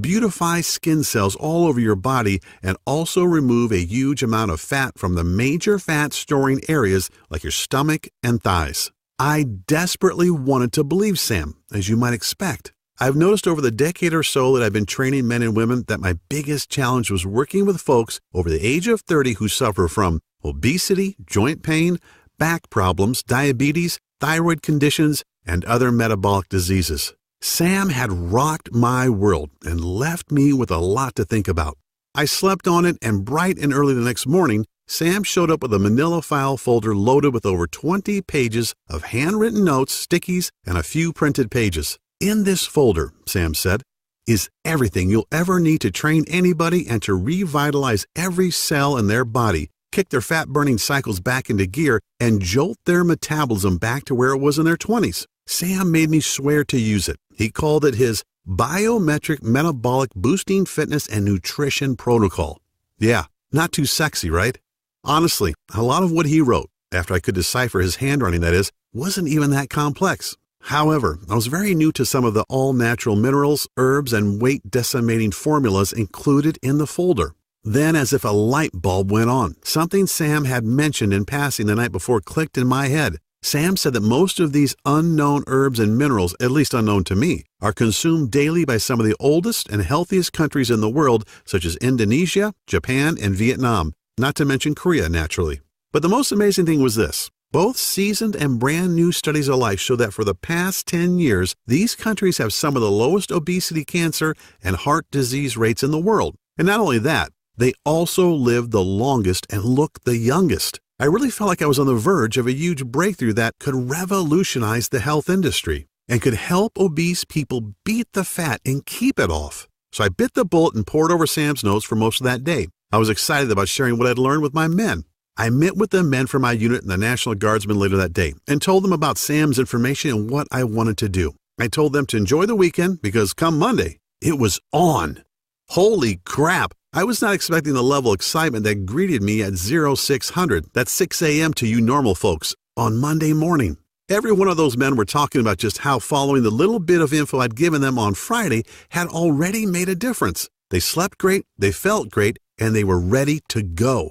beautify skin cells all over your body, and also remove a huge amount of fat from the major fat-storing areas like your stomach and thighs. I desperately wanted to believe Sam, as you might expect. I've noticed over the decade or so that I've been training men and women that my biggest challenge was working with folks over the age of 30 who suffer from obesity, joint pain, back problems, diabetes, thyroid conditions, and other metabolic diseases. Sam had rocked my world and left me with a lot to think about. I slept on it, and bright and early the next morning, Sam showed up with a manila file folder loaded with over 20 pages of handwritten notes, stickies, and a few printed pages. In this folder, Sam said, is everything you'll ever need to train anybody and to revitalize every cell in their body, kick their fat-burning cycles back into gear, and jolt their metabolism back to where it was in their 20s. Sam made me swear to use it. He called it his Biometric Metabolic Boosting Fitness and Nutrition Protocol. Yeah, not too sexy, right? Honestly, a lot of what he wrote, after I could decipher his handwriting that is, wasn't even that complex. However, I was very new to some of the all-natural minerals, herbs, and weight-decimating formulas included in the folder. Then, as if a light bulb went on, something Sam had mentioned in passing the night before clicked in my head. Sam said that most of these unknown herbs and minerals, at least unknown to me, are consumed daily by some of the oldest and healthiest countries in the world, such as Indonesia, Japan, and Vietnam, not to mention Korea, naturally. But the most amazing thing was this. Both seasoned and brand new studies alike show that for the past 10 years, these countries have some of the lowest obesity, cancer, and heart disease rates in the world. And not only that, they also live the longest and look the youngest. I really felt like I was on the verge of a huge breakthrough that could revolutionize the health industry and could help obese people beat the fat and keep it off. So I bit the bullet and pored over Sam's notes for most of that day. I was excited about sharing what I'd learned with my men. I met with the men from my unit and the National Guardsmen later that day and told them about Sam's information and what I wanted to do. I told them to enjoy the weekend because come Monday, it was on. Holy crap! I was not expecting the level of excitement that greeted me at 0600, that's 6 a.m. to you normal folks, on Monday morning. Every one of those men were talking about just how following the little bit of info I'd given them on Friday had already made a difference. They slept great, they felt great, and they were ready to go.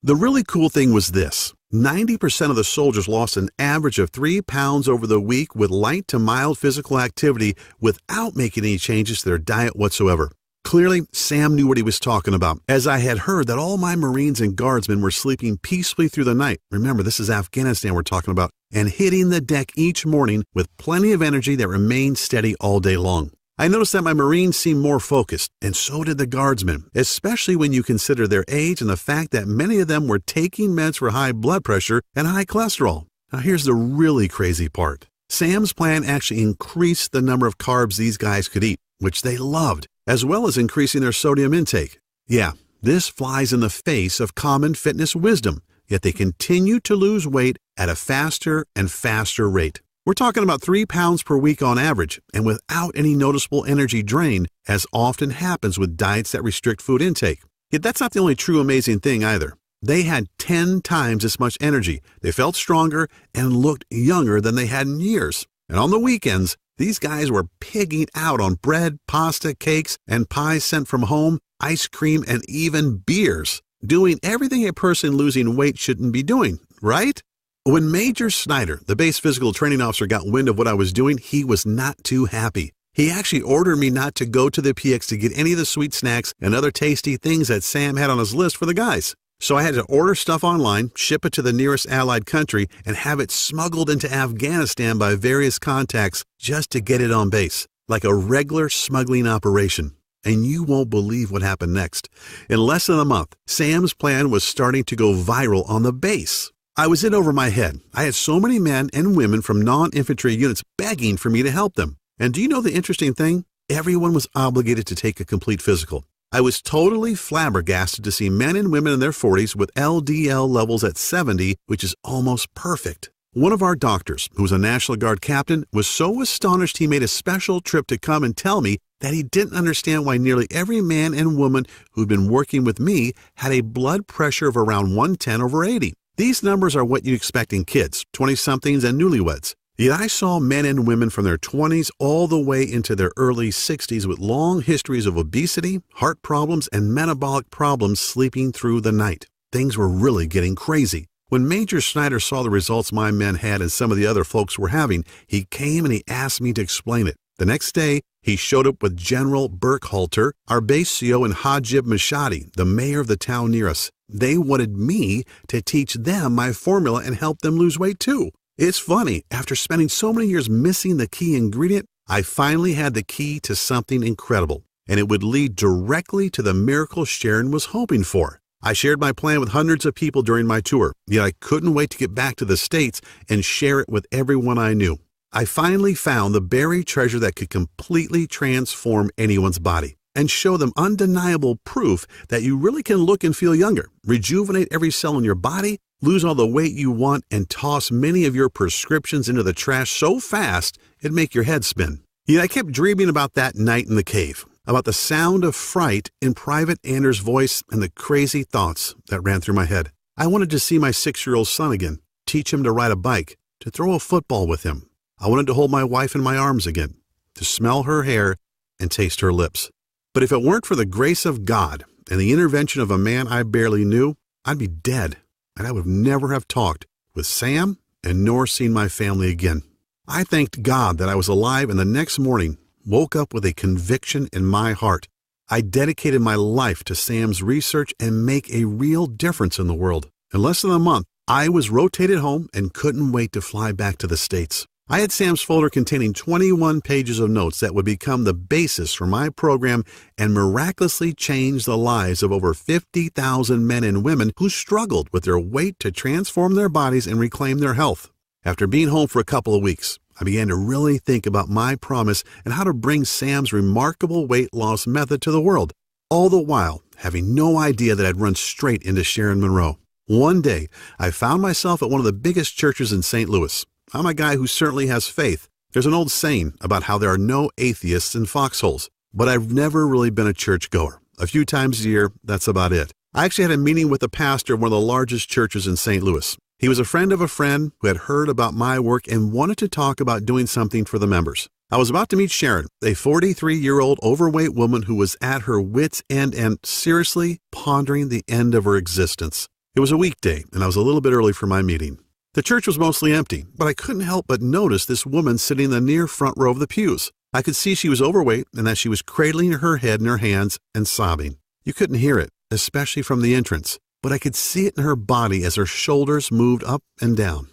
The really cool thing was this. 90% of the soldiers lost an average of 3 pounds over the week with light to mild physical activity without making any changes to their diet whatsoever. Clearly, Sam knew what he was talking about, as I had heard that all my Marines and Guardsmen were sleeping peacefully through the night. Remember, this is Afghanistan we're talking about, and hitting the deck each morning with plenty of energy that remained steady all day long. I noticed that my Marines seemed more focused, and so did the Guardsmen, especially when you consider their age and the fact that many of them were taking meds for high blood pressure and high cholesterol. Now here's the really crazy part. Sam's plan actually increased the number of carbs these guys could eat, which they loved, as well as increasing their sodium intake. Yeah, this flies in the face of common fitness wisdom, yet they continue to lose weight at a faster and faster rate. We're talking about 3 pounds per week on average, and without any noticeable energy drain, as often happens with diets that restrict food intake. Yet that's not the only true amazing thing either. They had 10 times as much energy, they felt stronger, and looked younger than they had in years. And on the weekends, these guys were pigging out on bread, pasta, cakes, and pies sent from home, ice cream, and even beers, doing everything a person losing weight shouldn't be doing, right? When Major Snyder, the base physical training officer, got wind of what I was doing, he was not too happy. He actually ordered me not to go to the PX to get any of the sweet snacks and other tasty things that Sam had on his list for the guys. So I had to order stuff online, ship it to the nearest allied country, and have it smuggled into Afghanistan by various contacts just to get it on base, like a regular smuggling operation. And you won't believe what happened next. In less than a month, Sam's plan was starting to go viral on the base. I was in over my head. I had so many men and women from non-infantry units begging for me to help them. And do you know the interesting thing? Everyone was obligated to take a complete physical. I was totally flabbergasted to see men and women in their 40s with LDL levels at 70, which is almost perfect. One of our doctors, who was a National Guard captain, was so astonished he made a special trip to come and tell me that he didn't understand why nearly every man and woman who'd been working with me had a blood pressure of around 110/80. These numbers are what you'd expect in kids, 20-somethings, and newlyweds. Yet I saw men and women from their 20s all the way into their early 60s with long histories of obesity, heart problems, and metabolic problems sleeping through the night. Things were really getting crazy. When Major Snyder saw the results my men had and some of the other folks were having, he came and he asked me to explain it. The next day, he showed up with General Burkhalter, our base CO, and Hajib Mashadi, the mayor of the town near us. They wanted me to teach them my formula and help them lose weight too. It's funny, after spending so many years missing the key ingredient, I finally had the key to something incredible, and it would lead directly to the miracle Sharon was hoping for. I shared my plan with hundreds of people during my tour, yet I couldn't wait to get back to the States and share it with everyone I knew. I finally found the buried treasure that could completely transform anyone's body and show them undeniable proof that you really can look and feel younger, rejuvenate every cell in your body, lose all the weight you want, and toss many of your prescriptions into the trash so fast it'd make your head spin. Yet I kept dreaming about that night in the cave, about the sound of fright in Private Anders' voice and the crazy thoughts that ran through my head. I wanted to see my 6-year-old son again, teach him to ride a bike, to throw a football with him. I wanted to hold my wife in my arms again, to smell her hair and taste her lips. But if it weren't for the grace of God and the intervention of a man I barely knew, I'd be dead, and I would never have talked with Sam and nor seen my family again. I thanked God that I was alive, and the next morning woke up with a conviction in my heart. I dedicated my life to Sam's research and make a real difference in the world. In less than a month, I was rotated home and couldn't wait to fly back to the States. I had Sam's folder containing 21 pages of notes that would become the basis for my program and miraculously change the lives of over 50,000 men and women who struggled with their weight to transform their bodies and reclaim their health. After being home for a couple of weeks, I began to really think about my promise and how to bring Sam's remarkable weight loss method to the world, all the while having no idea that I'd run straight into Sharon Monroe. One day, I found myself at one of the biggest churches in St. Louis. I'm a guy who certainly has faith. There's an old saying about how there are no atheists in foxholes, but I've never really been a churchgoer. A few times a year, that's about it. I actually had a meeting with the pastor of one of the largest churches in St. Louis. He was a friend of a friend who had heard about my work and wanted to talk about doing something for the members. I was about to meet Sharon, a 43-year-old overweight woman who was at her wit's end and seriously pondering the end of her existence. It was a weekday, and I was a little bit early for my meeting. The church was mostly empty, but I couldn't help but notice this woman sitting in the near front row of the pews. I could see she was overweight and that she was cradling her head in her hands and sobbing. You couldn't hear it, especially from the entrance, but I could see it in her body as her shoulders moved up and down.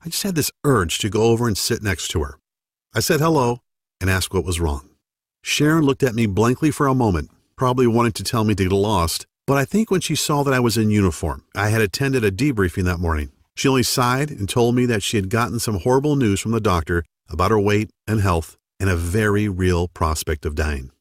I just had this urge to go over and sit next to her. I said hello and asked what was wrong. Sharon looked at me blankly for a moment, probably wanting to tell me to get lost, but I think when she saw that I was in uniform, I had attended a debriefing that morning. She only sighed and told me that she had gotten some horrible news from the doctor about her weight and health and a very real prospect of dying.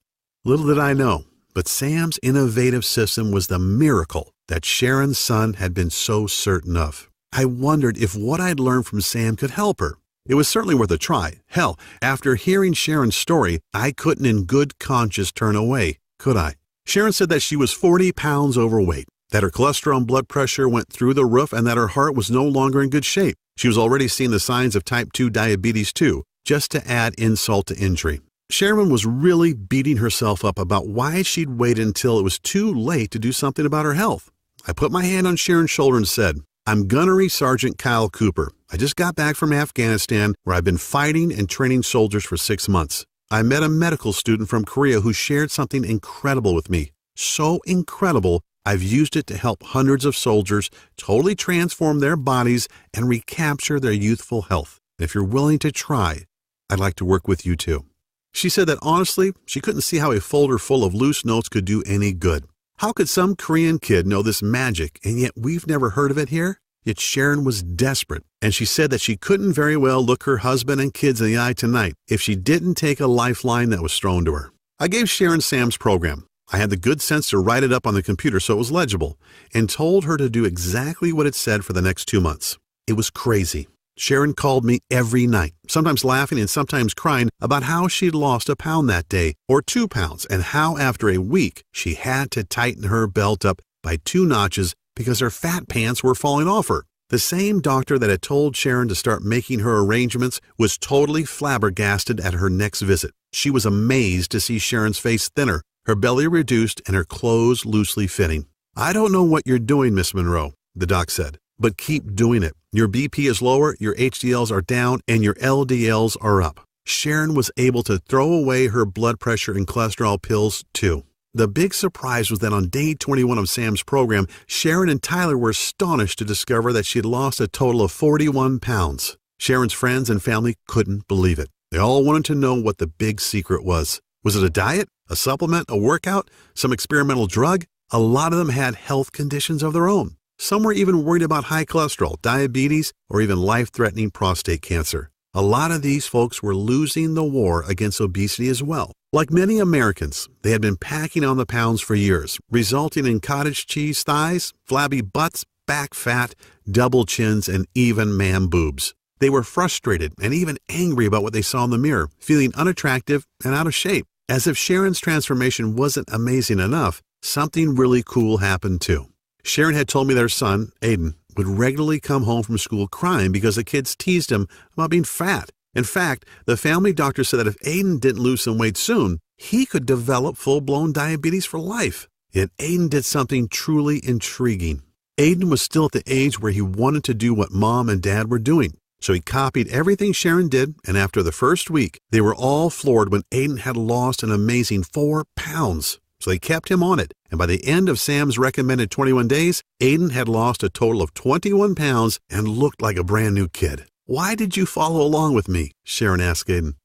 Little did I know, but Sam's innovative system was the miracle that Sharon's son had been so certain of. I wondered if what I'd learned from Sam could help her. It was certainly worth a try. Hell, after hearing Sharon's story, I couldn't in good conscience turn away, could I? Sharon said that she was 40 pounds overweight, that her cholesterol and blood pressure went through the roof, and that her heart was no longer in good shape. She was already seeing the signs of type 2 diabetes too, just to add insult to injury. Sharon was really beating herself up about why she'd waited until it was too late to do something about her health. I put my hand on Sharon's shoulder and said, "I'm Gunnery Sergeant Kyle Cooper. I just got back from Afghanistan, where I've been fighting and training soldiers for 6 months. I met a medical student from Korea who shared something incredible with me. So incredible, I've used it to help hundreds of soldiers totally transform their bodies and recapture their youthful health. If you're willing to try, I'd like to work with you too." She said that honestly, she couldn't see how a folder full of loose notes could do any good. How could some Korean kid know this magic, and yet we've never heard of it here? Yet Sharon was desperate, and she said that she couldn't very well look her husband and kids in the eye tonight if she didn't take a lifeline that was thrown to her. I gave Sharon Sam's program. I had the good sense to write it up on the computer so it was legible, and told her to do exactly what it said for the next 2 months. It was crazy. Sharon called me every night, sometimes laughing and sometimes crying about how she'd lost a pound that day, or 2 pounds, and how after a week she had to tighten her belt up by 2 notches because her fat pants were falling off her. The same doctor that had told Sharon to start making her arrangements was totally flabbergasted at her next visit. She was amazed to see Sharon's face thinner, her belly reduced, and her clothes loosely fitting. "I don't know what you're doing, Miss Monroe," the doc said, "but keep doing it. Your BP is lower, your HDLs are down, and your LDLs are up. Sharon was able to throw away her blood pressure and cholesterol pills too. The big surprise was that on day 21 of Sam's program, Sharon and Tyler were astonished to discover that she had lost a total of 41 pounds. Sharon's friends and family couldn't believe it. They all wanted to know what the big secret was. Was it a diet, a supplement, a workout, some experimental drug? A lot of them had health conditions of their own. Some were even worried about high cholesterol, diabetes, or even life-threatening prostate cancer. A lot of these folks were losing the war against obesity as well. Like many Americans, they had been packing on the pounds for years, resulting in cottage cheese thighs, flabby butts, back fat, double chins, and even man boobs. They were frustrated and even angry about what they saw in the mirror, feeling unattractive and out of shape. As if Sharon's transformation wasn't amazing enough, something really cool happened too. Sharon had told me their son, Aiden, would regularly come home from school crying because the kids teased him about being fat. In fact, the family doctor said that if Aiden didn't lose some weight soon, he could develop full-blown diabetes for life. Yet Aiden did something truly intriguing. Aiden was still at the age where he wanted to do what mom and dad were doing. So he copied everything Sharon did, and after the first week, they were all floored when Aiden had lost an amazing 4 pounds. So they kept him on it, and by the end of Sam's recommended 21 days, Aiden had lost a total of 21 pounds and looked like a brand new kid. "Why did you follow along with me?" Sharon asked Aiden.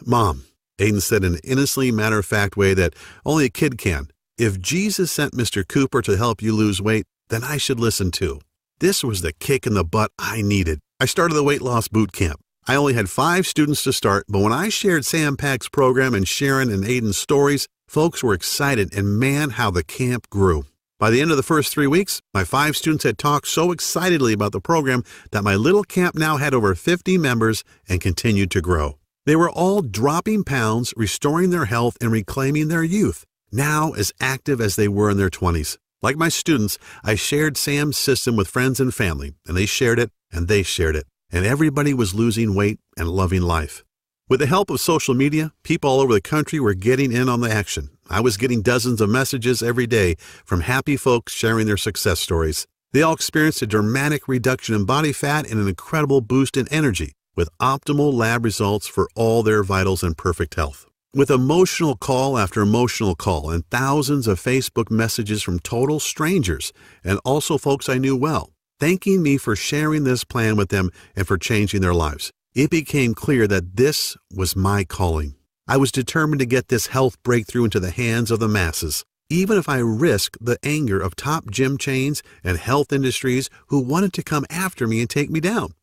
"Mom," Aiden said in an innocently matter-of-fact way that only a kid can, "if Jesus sent Mr. Cooper to help you lose weight, then I should listen too. This was the kick in the butt I needed. I started the weight loss boot camp. I only had 5 students to start, but when I shared Sam Pack's program and Sharon and Aiden's stories, folks were excited, and man, how the camp grew. By the end of the first 3 weeks, my 5 students had talked so excitedly about the program that my little camp now had over 50 members and continued to grow. They were all dropping pounds, restoring their health, and reclaiming their youth, now as active as they were in their 20s. Like my students, I shared Sam's system with friends and family, and they shared it, and they shared it, and everybody was losing weight and loving life. With the help of social media, people all over the country were getting in on the action. I was getting dozens of messages every day from happy folks sharing their success stories. They all experienced a dramatic reduction in body fat and an incredible boost in energy, with optimal lab results for all their vitals and perfect health. With emotional call after emotional call and thousands of Facebook messages from total strangers and also folks I knew well, thanking me for sharing this plan with them and for changing their lives, it became clear that this was my calling. I was determined to get this health breakthrough into the hands of the masses, even if I risked the anger of top gym chains and health industries who wanted to come after me and take me down.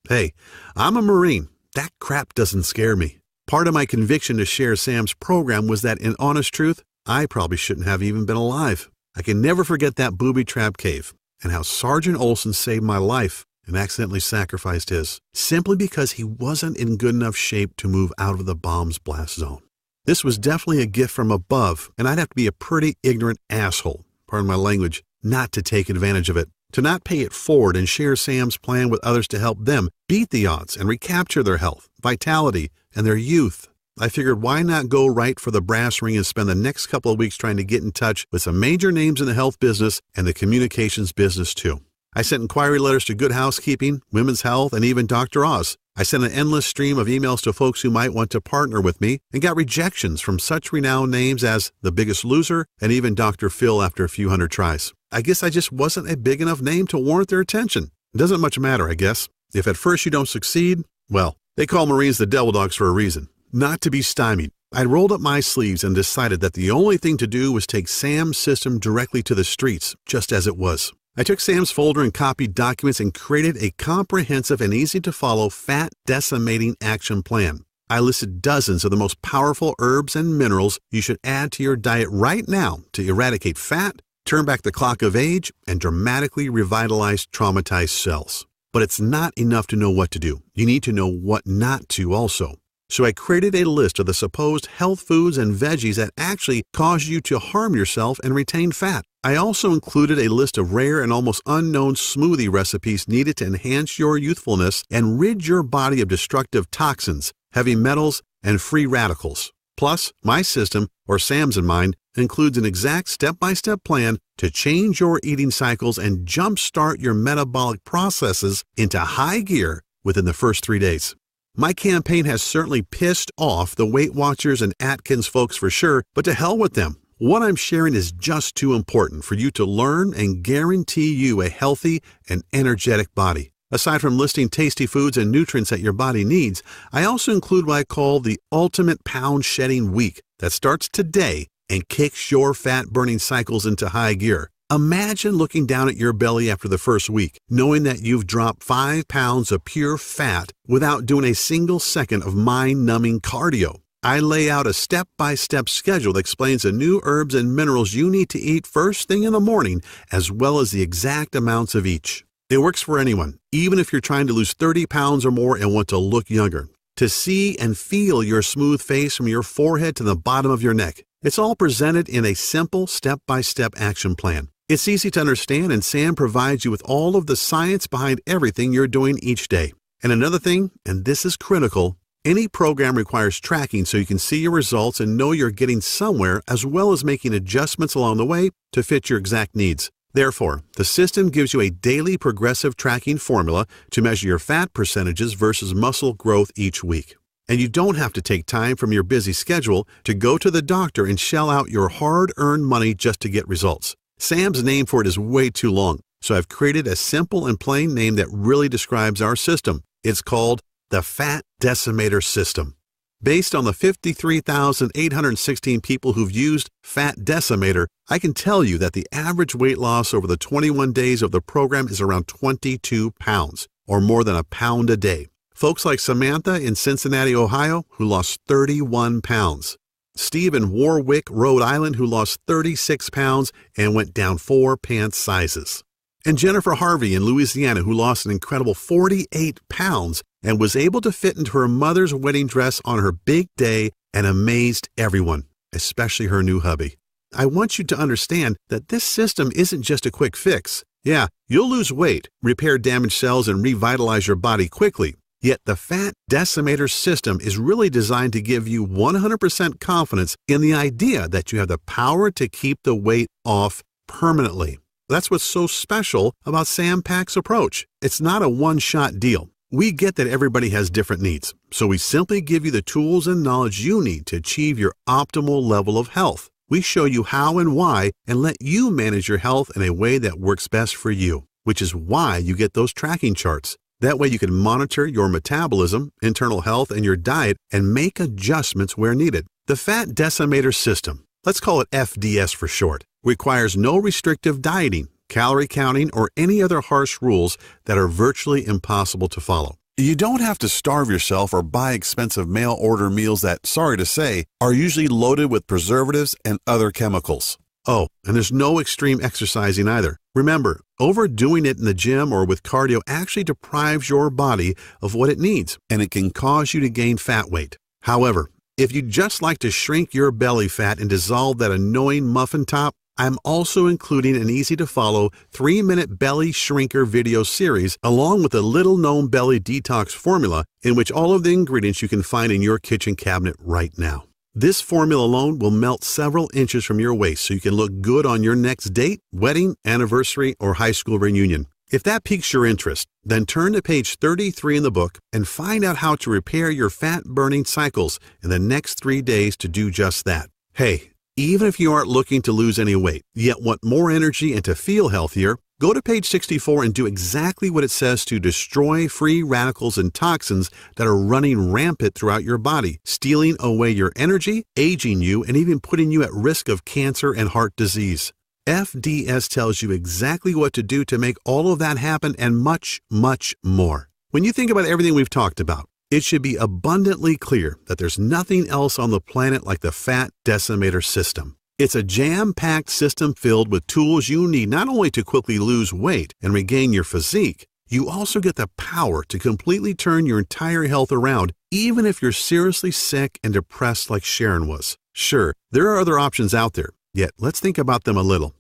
Hey, I'm a Marine. That crap doesn't scare me. Part of my conviction to share Sam's program was that, in honest truth, I probably shouldn't have even been alive. I can never forget that booby trap cave and how Sergeant Olson saved my life and accidentally sacrificed his, simply because he wasn't in good enough shape to move out of the bomb's blast zone. This was definitely a gift from above, and I'd have to be a pretty ignorant asshole, pardon my language, not to take advantage of it, to not pay it forward and share Sam's plan with others to help them beat the odds and recapture their health, vitality, and their youth. I figured, why not go right for the brass ring and spend the next couple of weeks trying to get in touch with some major names in the health business and the communications business too. I sent inquiry letters to Good Housekeeping, Women's Health, and even Dr. Oz. I sent an endless stream of emails to folks who might want to partner with me and got rejections from such renowned names as The Biggest Loser and even Dr. Phil after a few hundred tries. I guess I just wasn't a big enough name to warrant their attention. It doesn't much matter, I guess. If at first you don't succeed, well, they call Marines the devil dogs for a reason. Not to be stymied, I rolled up my sleeves and decided that the only thing to do was take Sam's system directly to the streets, just as it was. I took Sam's folder and copied documents and created a comprehensive and easy-to-follow fat-decimating action plan. I listed dozens of the most powerful herbs and minerals you should add to your diet right now to eradicate fat, turn back the clock of age, and dramatically revitalize traumatized cells. But it's not enough to know what to do. You need to know what not to also. So I created a list of the supposed health foods and veggies that actually cause you to harm yourself and retain fat. I also included a list of rare and almost unknown smoothie recipes needed to enhance your youthfulness and rid your body of destructive toxins, heavy metals, and free radicals. Plus, my system, or Sam's in mine, includes an exact step-by-step plan to change your eating cycles and jumpstart your metabolic processes into high gear within the first 3 days. My campaign has certainly pissed off the Weight Watchers and Atkins folks for sure, but to hell with them. What I'm sharing is just too important for you to learn and guarantee you a healthy and energetic body. Aside from listing tasty foods and nutrients that your body needs, I also include what I call the Ultimate Pound Shedding Week that starts today and kicks your fat-burning cycles into high gear. Imagine looking down at your belly after the first week, knowing that you've dropped 5 pounds of pure fat without doing a single second of mind-numbing cardio. I lay out a step-by-step schedule that explains the new herbs and minerals you need to eat first thing in the morning, as well as the exact amounts of each. It works for anyone, even if you're trying to lose 30 pounds or more and want to look younger. To see and feel your smooth face from your forehead to the bottom of your neck. It's all presented in a simple step-by-step action plan. It's easy to understand, and Sam provides you with all of the science behind everything you're doing each day. And another thing, and this is critical, any program requires tracking so you can see your results and know you're getting somewhere, as well as making adjustments along the way to fit your exact needs. Therefore, the system gives you a daily progressive tracking formula to measure your fat percentages versus muscle growth each week. And you don't have to take time from your busy schedule to go to the doctor and shell out your hard-earned money just to get results. Sam's name for it is way too long, so I've created a simple and plain name that really describes our system. It's called the Fat Decimator System. Based on the 53,816 people who've used Fat Decimator, I can tell you that the average weight loss over the 21 days of the program is around 22 pounds, or more than a pound a day. Folks like Samantha in Cincinnati, Ohio, who lost 31 pounds. Steve in Warwick, Rhode Island, who lost 36 pounds and went down 4 pant sizes. And Jennifer Harvey in Louisiana, who lost an incredible 48 pounds and was able to fit into her mother's wedding dress on her big day and amazed everyone, especially her new hubby. I want you to understand that this system isn't just a quick fix. Yeah, you'll lose weight, repair damaged cells, and revitalize your body quickly. Yet the Fat Decimator system is really designed to give you 100% confidence in the idea that you have the power to keep the weight off permanently. That's what's so special about Sam Pak's approach. It's not a one-shot deal. We get that everybody has different needs, so we simply give you the tools and knowledge you need to achieve your optimal level of health. We show you how and why and let you manage your health in a way that works best for you, which is why you get those tracking charts. That way you can monitor your metabolism, internal health, and your diet and make adjustments where needed. The Fat Decimator System, let's call it FDS for short, requires no restrictive dieting, calorie counting, or any other harsh rules that are virtually impossible to follow. You don't have to starve yourself or buy expensive mail-order meals that, sorry to say, are usually loaded with preservatives and other chemicals. Oh, and there's no extreme exercising either. Remember, overdoing it in the gym or with cardio actually deprives your body of what it needs, and it can cause you to gain fat weight. However, if you'd just like to shrink your belly fat and dissolve that annoying muffin top, I'm also including an easy-to-follow 3-minute belly shrinker video series along with a little-known belly detox formula in which all of the ingredients you can find in your kitchen cabinet right now. This formula alone will melt several inches from your waist so you can look good on your next date, wedding, anniversary, or high school reunion. If that piques your interest, then turn to page 33 in the book and find out how to repair your fat-burning cycles in the next 3 days to do just that. Hey, even if you aren't looking to lose any weight, yet want more energy and to feel healthier, go to page 64 and do exactly what it says to destroy free radicals and toxins that are running rampant throughout your body, stealing away your energy, aging you, and even putting you at risk of cancer and heart disease. FDS tells you exactly what to do to make all of that happen and much, much more. When you think about everything we've talked about, it should be abundantly clear that there's nothing else on the planet like the Fat Decimator System. It's a jam-packed system filled with tools you need not only to quickly lose weight and regain your physique, you also get the power to completely turn your entire health around, even if you're seriously sick and depressed like Sharon was. Sure, there are other options out there, yet let's think about them a little.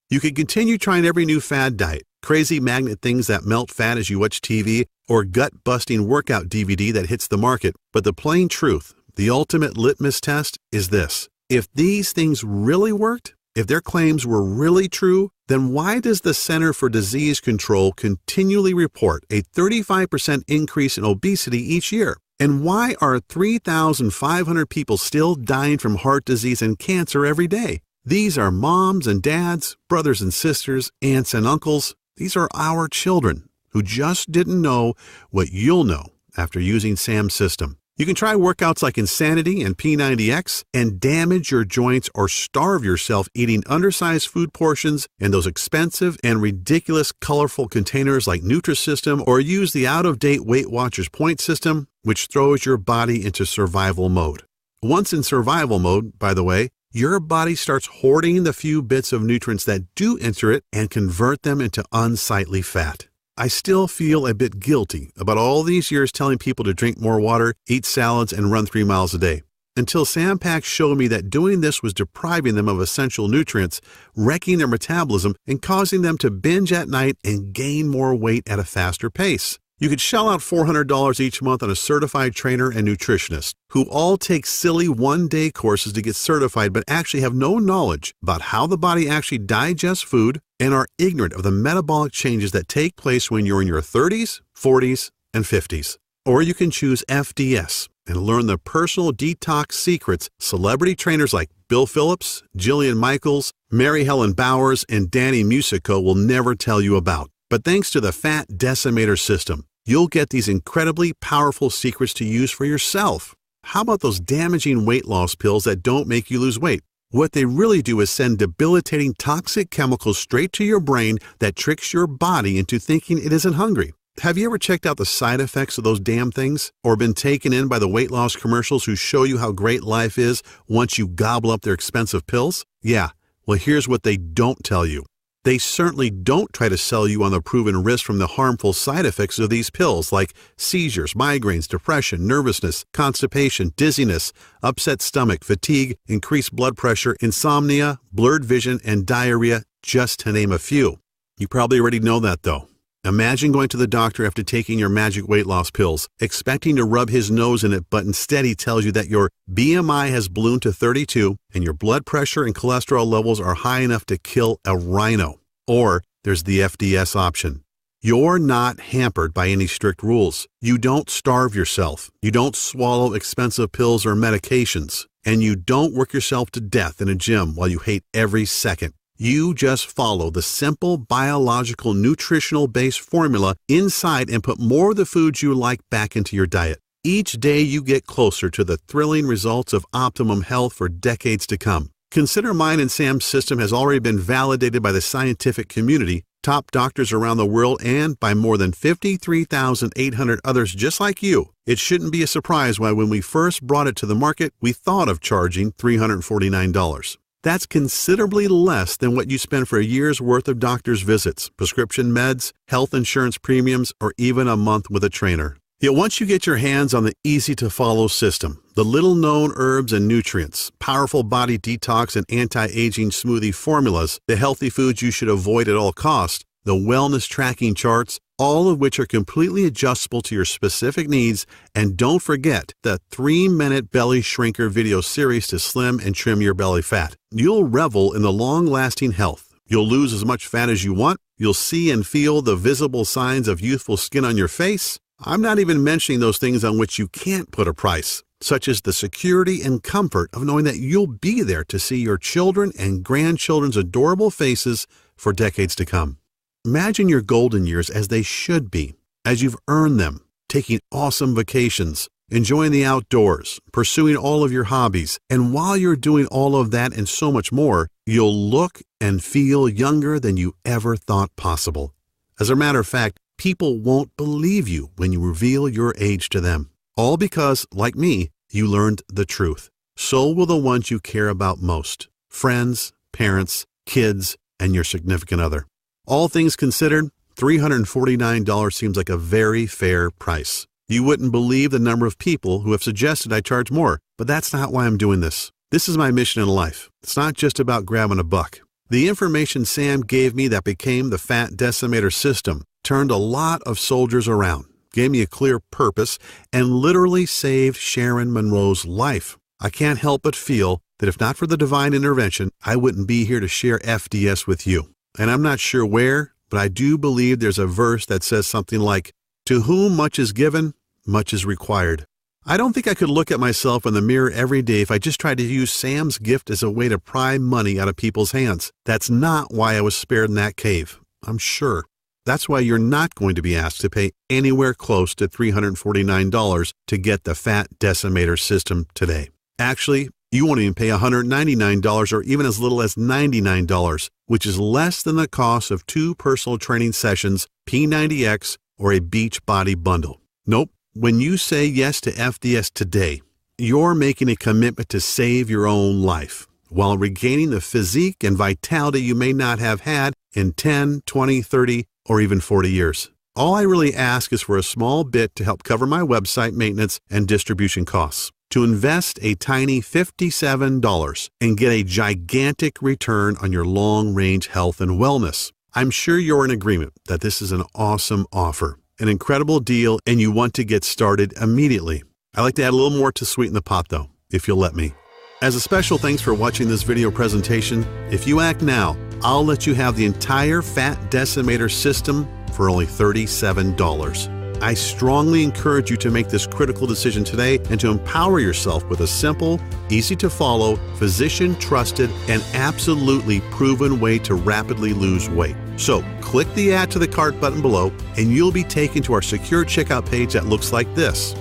You could continue trying every new fad diet, crazy magnet things that melt fat as you watch TV, or gut-busting workout DVD that hits the market, but the plain truth, the ultimate litmus test, is this. If these things really worked, if their claims were really true, then why does the Center for Disease Control continually report a 35% increase in obesity each year? And why are 3,500 people still dying from heart disease and cancer every day? These are moms and dads, brothers and sisters, aunts and uncles. These are our children who just didn't know what you'll know after using Sam's system. You can try workouts like Insanity and P90X and damage your joints or starve yourself eating undersized food portions in those expensive and ridiculous colorful containers like Nutrisystem, or use the out-of-date Weight Watchers point system, which throws your body into survival mode. Once in survival mode, by the way, your body starts hoarding the few bits of nutrients that do enter it and convert them into unsightly fat. I still feel a bit guilty about all these years telling people to drink more water, eat salads, and run 3 miles a day, until Sam Pack showed me that doing this was depriving them of essential nutrients, wrecking their metabolism, and causing them to binge at night and gain more weight at a faster pace. You could shell out $400 each month on a certified trainer and nutritionist who all take silly one-day courses to get certified but actually have no knowledge about how the body actually digests food and are ignorant of the metabolic changes that take place when you're in your 30s, 40s, and 50s. Or you can choose FDS and learn the personal detox secrets celebrity trainers like Bill Phillips, Jillian Michaels, Mary Helen Bowers, and Danny Musico will never tell you about. But thanks to the Fat Decimator system, you'll get these incredibly powerful secrets to use for yourself. How about those damaging weight loss pills that don't make you lose weight? What they really do is send debilitating toxic chemicals straight to your brain that tricks your body into thinking it isn't hungry. Have you ever checked out the side effects of those damn things? Or been taken in by the weight loss commercials who show you how great life is once you gobble up their expensive pills? Yeah, well, here's what they don't tell you. They certainly don't try to sell you on the proven risk from the harmful side effects of these pills like seizures, migraines, depression, nervousness, constipation, dizziness, upset stomach, fatigue, increased blood pressure, insomnia, blurred vision, and diarrhea, just to name a few. You probably already know that though. Imagine going to the doctor after taking your magic weight loss pills, expecting to rub his nose in it, but instead he tells you that your BMI has ballooned to 32 and your blood pressure and cholesterol levels are high enough to kill a rhino. Or there's the FDS option. You're not hampered by any strict rules. You don't starve yourself. You don't swallow expensive pills or medications. And you don't work yourself to death in a gym while you hate every second. You just follow the simple biological nutritional-based formula inside and put more of the foods you like back into your diet. Each day you get closer to the thrilling results of optimum health for decades to come. Consider mine and Sam's system has already been validated by the scientific community, top doctors around the world, and by more than 53,800 others just like you. It shouldn't be a surprise why when we first brought it to the market, we thought of charging $349. That's considerably less than what you spend for a year's worth of doctor's visits, prescription meds, health insurance premiums, or even a month with a trainer. Yet once you get your hands on the easy-to-follow system, the little-known herbs and nutrients, powerful body detox and anti-aging smoothie formulas, the healthy foods you should avoid at all costs, the wellness tracking charts, all of which are completely adjustable to your specific needs, and don't forget the 3-minute belly shrinker video series to slim and trim your belly fat. You'll revel in the long-lasting health. You'll lose as much fat as you want. You'll see and feel the visible signs of youthful skin on your face. I'm not even mentioning those things on which you can't put a price, such as the security and comfort of knowing that you'll be there to see your children and grandchildren's adorable faces for decades to come. Imagine your golden years as they should be, as you've earned them, taking awesome vacations, enjoying the outdoors, pursuing all of your hobbies, and while you're doing all of that and so much more, you'll look and feel younger than you ever thought possible. As a matter of fact, people won't believe you when you reveal your age to them. All because, like me, you learned the truth. So will the ones you care about most: friends, parents, kids, and your significant other. All things considered, $349 seems like a very fair price. You wouldn't believe the number of people who have suggested I charge more, but that's not why I'm doing this. This is my mission in life. It's not just about grabbing a buck. The information Sam gave me that became the Fat Decimator system turned a lot of soldiers around, gave me a clear purpose, and literally saved Sharon Monroe's life. I can't help but feel that if not for the divine intervention, I wouldn't be here to share FDS with you. And I'm not sure where, but I do believe there's a verse that says something like, "To whom much is given, much is required." I don't think I could look at myself in the mirror every day if I just tried to use Sam's gift as a way to pry money out of people's hands. That's not why I was spared in that cave, I'm sure. That's why you're not going to be asked to pay anywhere close to $349 to get the Fat Decimator system today. Actually, you won't even pay $199 or even as little as $99, which is less than the cost of 2 personal training sessions, P90X, or a Beachbody bundle. Nope. When you say yes to FDS today, you're making a commitment to save your own life while regaining the physique and vitality you may not have had in 10, 20, 30, or even 40 years. All I really ask is for a small bit to help cover my website maintenance and distribution costs, to invest a tiny $57 and get a gigantic return on your long-range health and wellness. I'm sure you're in agreement that this is an awesome offer, an incredible deal, and you want to get started immediately. I'd like to add a little more to sweeten the pot though, if you'll let me. As a special thanks for watching this video presentation, if you act now, I'll let you have the entire Fat Decimator system for only $37. I strongly encourage you to make this critical decision today and to empower yourself with a simple, easy-to-follow, physician-trusted, and absolutely proven way to rapidly lose weight. So, click the Add to the Cart button below, and you'll be taken to our secure checkout page that looks like this.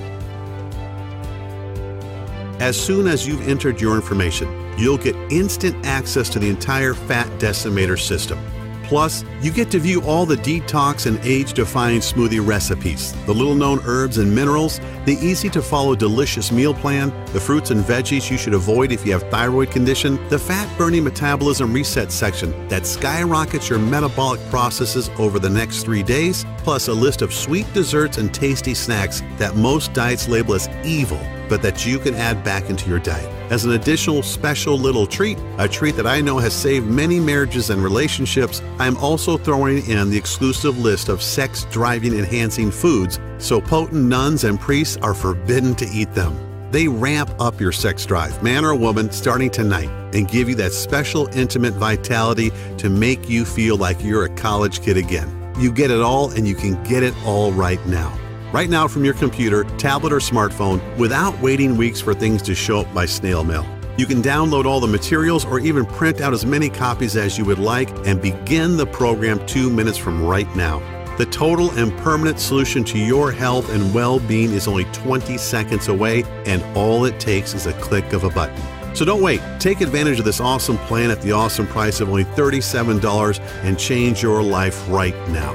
As soon as you've entered your information, you'll get instant access to the entire Fat Decimator system. Plus, you get to view all the detox and age-defying smoothie recipes, the little-known herbs and minerals, the easy-to-follow delicious meal plan, the fruits and veggies you should avoid if you have thyroid condition, the fat-burning metabolism reset section that skyrockets your metabolic processes over the next 3 days, plus a list of sweet desserts and tasty snacks that most diets label as evil, but that you can add back into your diet. As an additional special little treat, a treat that I know has saved many marriages and relationships, I'm also throwing in the exclusive list of sex-driving enhancing foods, so potent nuns and priests are forbidden to eat them. They ramp up your sex drive, man or woman, starting tonight, and give you that special intimate vitality to make you feel like you're a college kid again. You get it all, and you can get it all right now. Right now from your computer, tablet, or smartphone without waiting weeks for things to show up by snail mail. You can download all the materials or even print out as many copies as you would like and begin the program 2 minutes from right now. The total and permanent solution to your health and well-being is only 20 seconds away, and all it takes is a click of a button. So don't wait. Take advantage of this awesome plan at the awesome price of only $37 and change your life right now.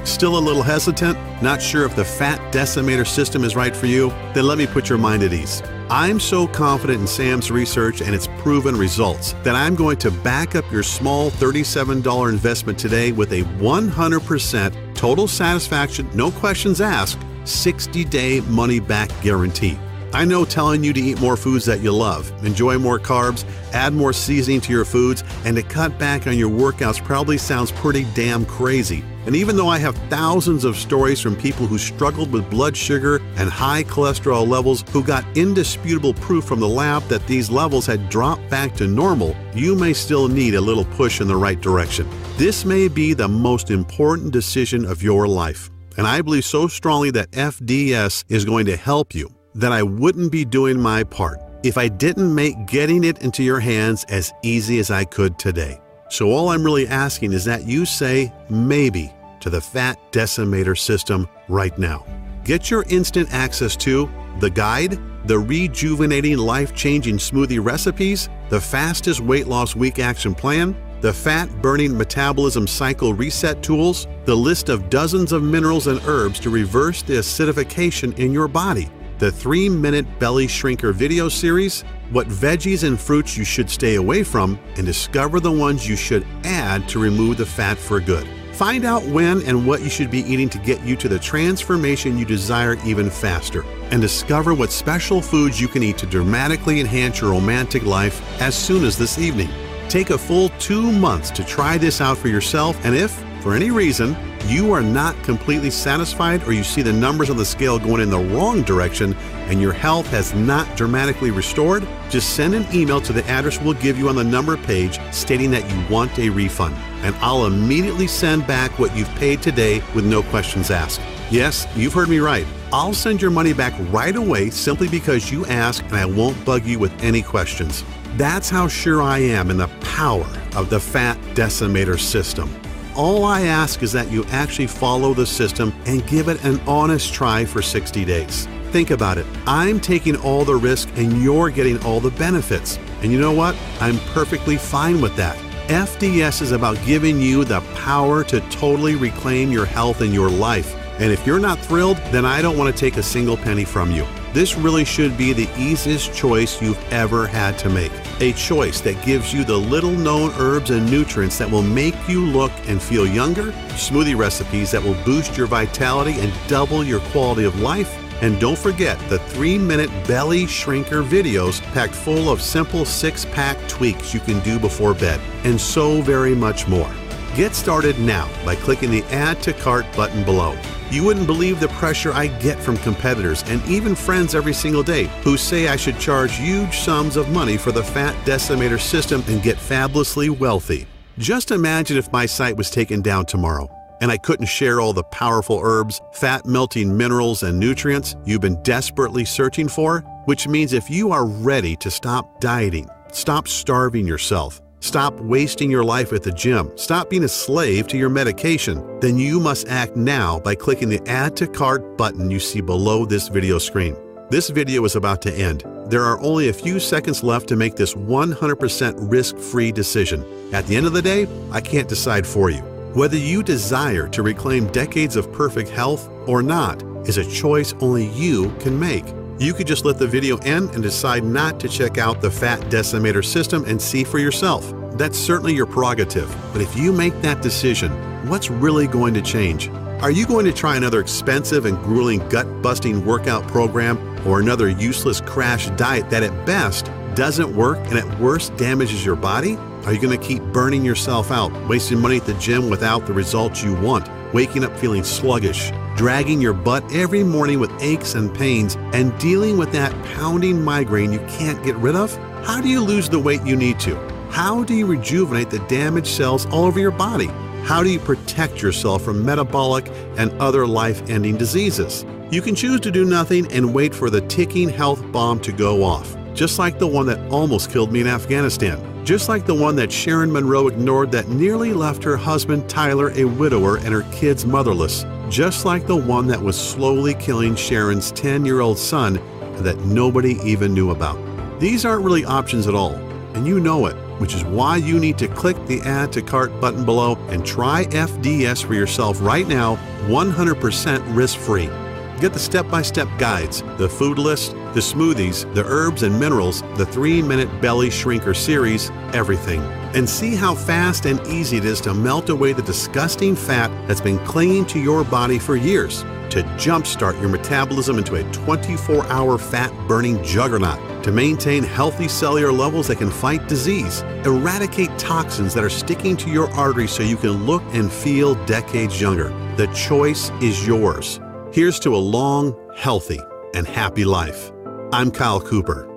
Still a little hesitant? Not sure if the Fat Decimator system is right for you? Then let me put your mind at ease. I'm so confident in Sam's research and its proven results that I'm going to back up your small $37 investment today with a 100% total satisfaction, no questions asked, 60-day money-back guarantee. I know telling you to eat more foods that you love, enjoy more carbs, add more seasoning to your foods, and to cut back on your workouts probably sounds pretty damn crazy. And even though I have thousands of stories from people who struggled with blood sugar and high cholesterol levels who got indisputable proof from the lab that these levels had dropped back to normal, you may still need a little push in the right direction. This may be the most important decision of your life, and I believe so strongly that FDS is going to help you that I wouldn't be doing my part if I didn't make getting it into your hands as easy as I could today. So all I'm really asking is that you say maybe to the Fat Decimator system right now. Get your instant access to the guide, the rejuvenating life-changing smoothie recipes, the fastest weight loss week action plan, the fat-burning metabolism cycle reset tools, the list of dozens of minerals and herbs to reverse the acidification in your body, the 3-minute belly shrinker video series, what veggies and fruits you should stay away from, and discover the ones you should add to remove the fat for good. Find out when and what you should be eating to get you to the transformation you desire even faster. And discover what special foods you can eat to dramatically enhance your romantic life as soon as this evening. Take a full 2 months to try this out for yourself, and if, for any reason, you are not completely satisfied or you see the numbers on the scale going in the wrong direction and your health has not dramatically restored, just send an email to the address we'll give you on the number page stating that you want a refund, and I'll immediately send back what you've paid today with no questions asked. Yes, you've heard me right. I'll send your money back right away simply because you asked, and I won't bug you with any questions. That's how sure I am in the power of the Fat Decimator system. All I ask is that you actually follow the system and give it an honest try for 60 days. Think about it. I'm taking all the risk and you're getting all the benefits. And you know what? I'm perfectly fine with that. FDS is about giving you the power to totally reclaim your health and your life. And if you're not thrilled, then I don't want to take a single penny from you. This really should be the easiest choice you've ever had to make. A choice that gives you the little-known herbs and nutrients that will make you look and feel younger, smoothie recipes that will boost your vitality and double your quality of life, and don't forget the 3-minute belly shrinker videos packed full of simple 6-pack tweaks you can do before bed, and so very much more. Get started now by clicking the Add to Cart button below. You wouldn't believe the pressure I get from competitors and even friends every single day who say I should charge huge sums of money for the Fat Decimator system and get fabulously wealthy. Just imagine if my site was taken down tomorrow and I couldn't share all the powerful herbs, fat-melting minerals, and nutrients you've been desperately searching for, which means if you are ready to stop dieting, stop starving yourself, stop wasting your life at the gym, stop being a slave to your medication, then you must act now by clicking the Add to Cart button you see below this video screen. This video is about to end. There are only a few seconds left to make this 100% risk-free decision. At the end of the day, I can't decide for you. Whether you desire to reclaim decades of perfect health or not is a choice only you can make. You could just let the video end and decide not to check out the Fat Decimator system and see for yourself. That's certainly your prerogative, but if you make that decision, what's really going to change? Are you going to try another expensive and grueling gut-busting workout program or another useless crash diet that at best doesn't work and at worst damages your body? Are you going to keep burning yourself out, wasting money at the gym without the results you want, waking up feeling sluggish, dragging your butt every morning with aches and pains, and dealing with that pounding migraine you can't get rid of? How do you lose the weight you need to? How do you rejuvenate the damaged cells all over your body? How do you protect yourself from metabolic and other life-ending diseases? You can choose to do nothing and wait for the ticking health bomb to go off, just like the one that almost killed me in Afghanistan. Just like the one that Sharon Monroe ignored that nearly left her husband Tyler a widower and her kids motherless. Just like the one that was slowly killing Sharon's 10-year-old son and that nobody even knew about. These aren't really options at all, and you know it, which is why you need to click the Add to Cart button below and try FDS for yourself right now, 100% risk-free. Get the step-by-step guides, the food list, the smoothies, the herbs and minerals, the 3-minute belly shrinker series, everything. And see how fast and easy it is to melt away the disgusting fat that's been clinging to your body for years, to jumpstart your metabolism into a 24-hour fat-burning juggernaut, to maintain healthy cellular levels that can fight disease, eradicate toxins that are sticking to your arteries so you can look and feel decades younger. The choice is yours. Here's to a long, healthy, and happy life. I'm Kyle Cooper.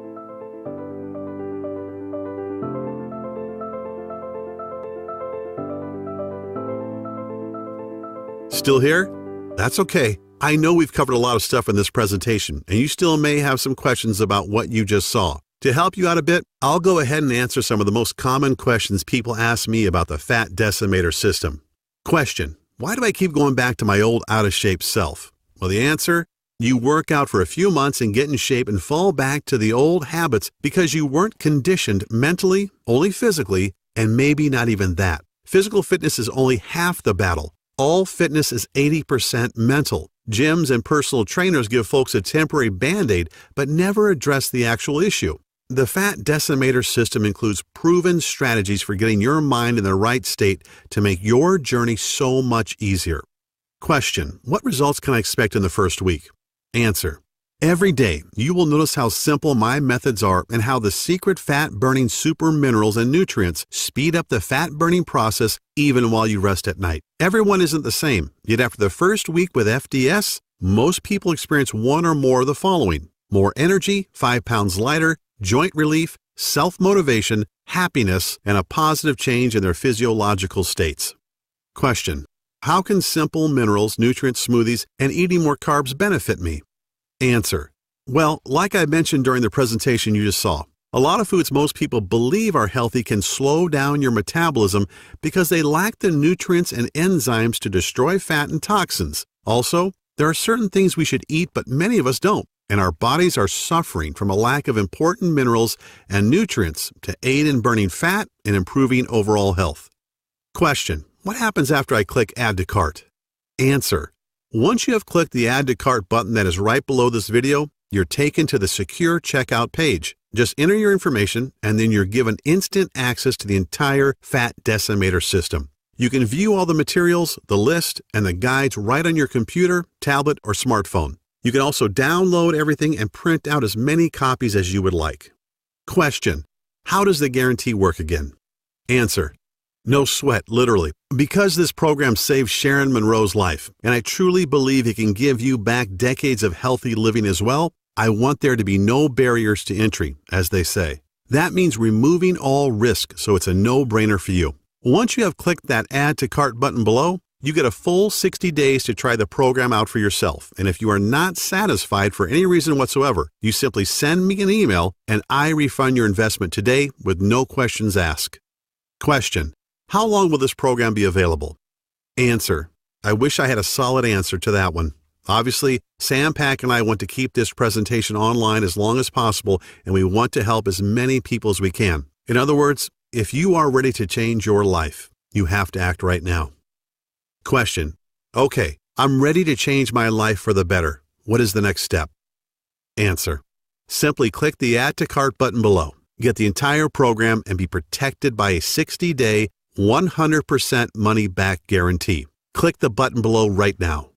Still here? That's okay. I know we've covered a lot of stuff in this presentation, and you still may have some questions about what you just saw. To help you out a bit, I'll go ahead and answer some of the most common questions people ask me about the Fat Decimator system. Question: why do I keep going back to my old out-of-shape self? Well, the answer: you work out for a few months and get in shape and fall back to the old habits because you weren't conditioned mentally, only physically, and maybe not even that. Physical fitness is only half the battle. All fitness is 80% mental. Gyms and personal trainers give folks a temporary band-aid, but never address the actual issue. The Fat Decimator system includes proven strategies for getting your mind in the right state to make your journey so much easier. Question: what results can I expect in the first week? Answer: Every day, you will notice how simple my methods are and how the secret fat-burning super minerals and nutrients speed up the fat-burning process even while you rest at night. Everyone isn't the same, yet after the first week with FDS, most people experience one or more of the following: more energy, 5 pounds lighter, joint relief, self-motivation, happiness, and a positive change in their physiological states. Question: how can simple minerals, nutrient smoothies, and eating more carbs benefit me? Answer: well, like I mentioned during the presentation you just saw, a lot of foods most people believe are healthy can slow down your metabolism because they lack the nutrients and enzymes to destroy fat and toxins. Also, there are certain things we should eat but many of us don't, and our bodies are suffering from a lack of important minerals and nutrients to aid in burning fat and improving overall health. Question: what happens after I click Add to Cart? Answer: once you have clicked the Add to Cart button that is right below this video, you're taken to the secure checkout page. Just enter your information and then you're given instant access to the entire Fat Decimator system. You can view all the materials, the list, and the guides right on your computer, tablet, or smartphone. You can also download everything and print out as many copies as you would like. Question: how does the guarantee work again? Answer: no sweat, literally. Because this program saved Sharon Monroe's life, and I truly believe it can give you back decades of healthy living as well, I want there to be no barriers to entry, as they say. That means removing all risk, so it's a no-brainer for you. Once you have clicked that Add to Cart button below, you get a full 60 days to try the program out for yourself, and if you are not satisfied for any reason whatsoever, you simply send me an email and I refund your investment today with no questions asked. Question: how long will this program be available? Answer: I wish I had a solid answer to that one. Obviously, Sam Pack and I want to keep this presentation online as long as possible, and we want to help as many people as we can. In other words, if you are ready to change your life, you have to act right now. Question: okay, I'm ready to change my life for the better. What is the next step? Answer: simply click the Add to Cart button below. Get the entire program and be protected by a 60-day, 100% money-back guarantee. Click the button below right now.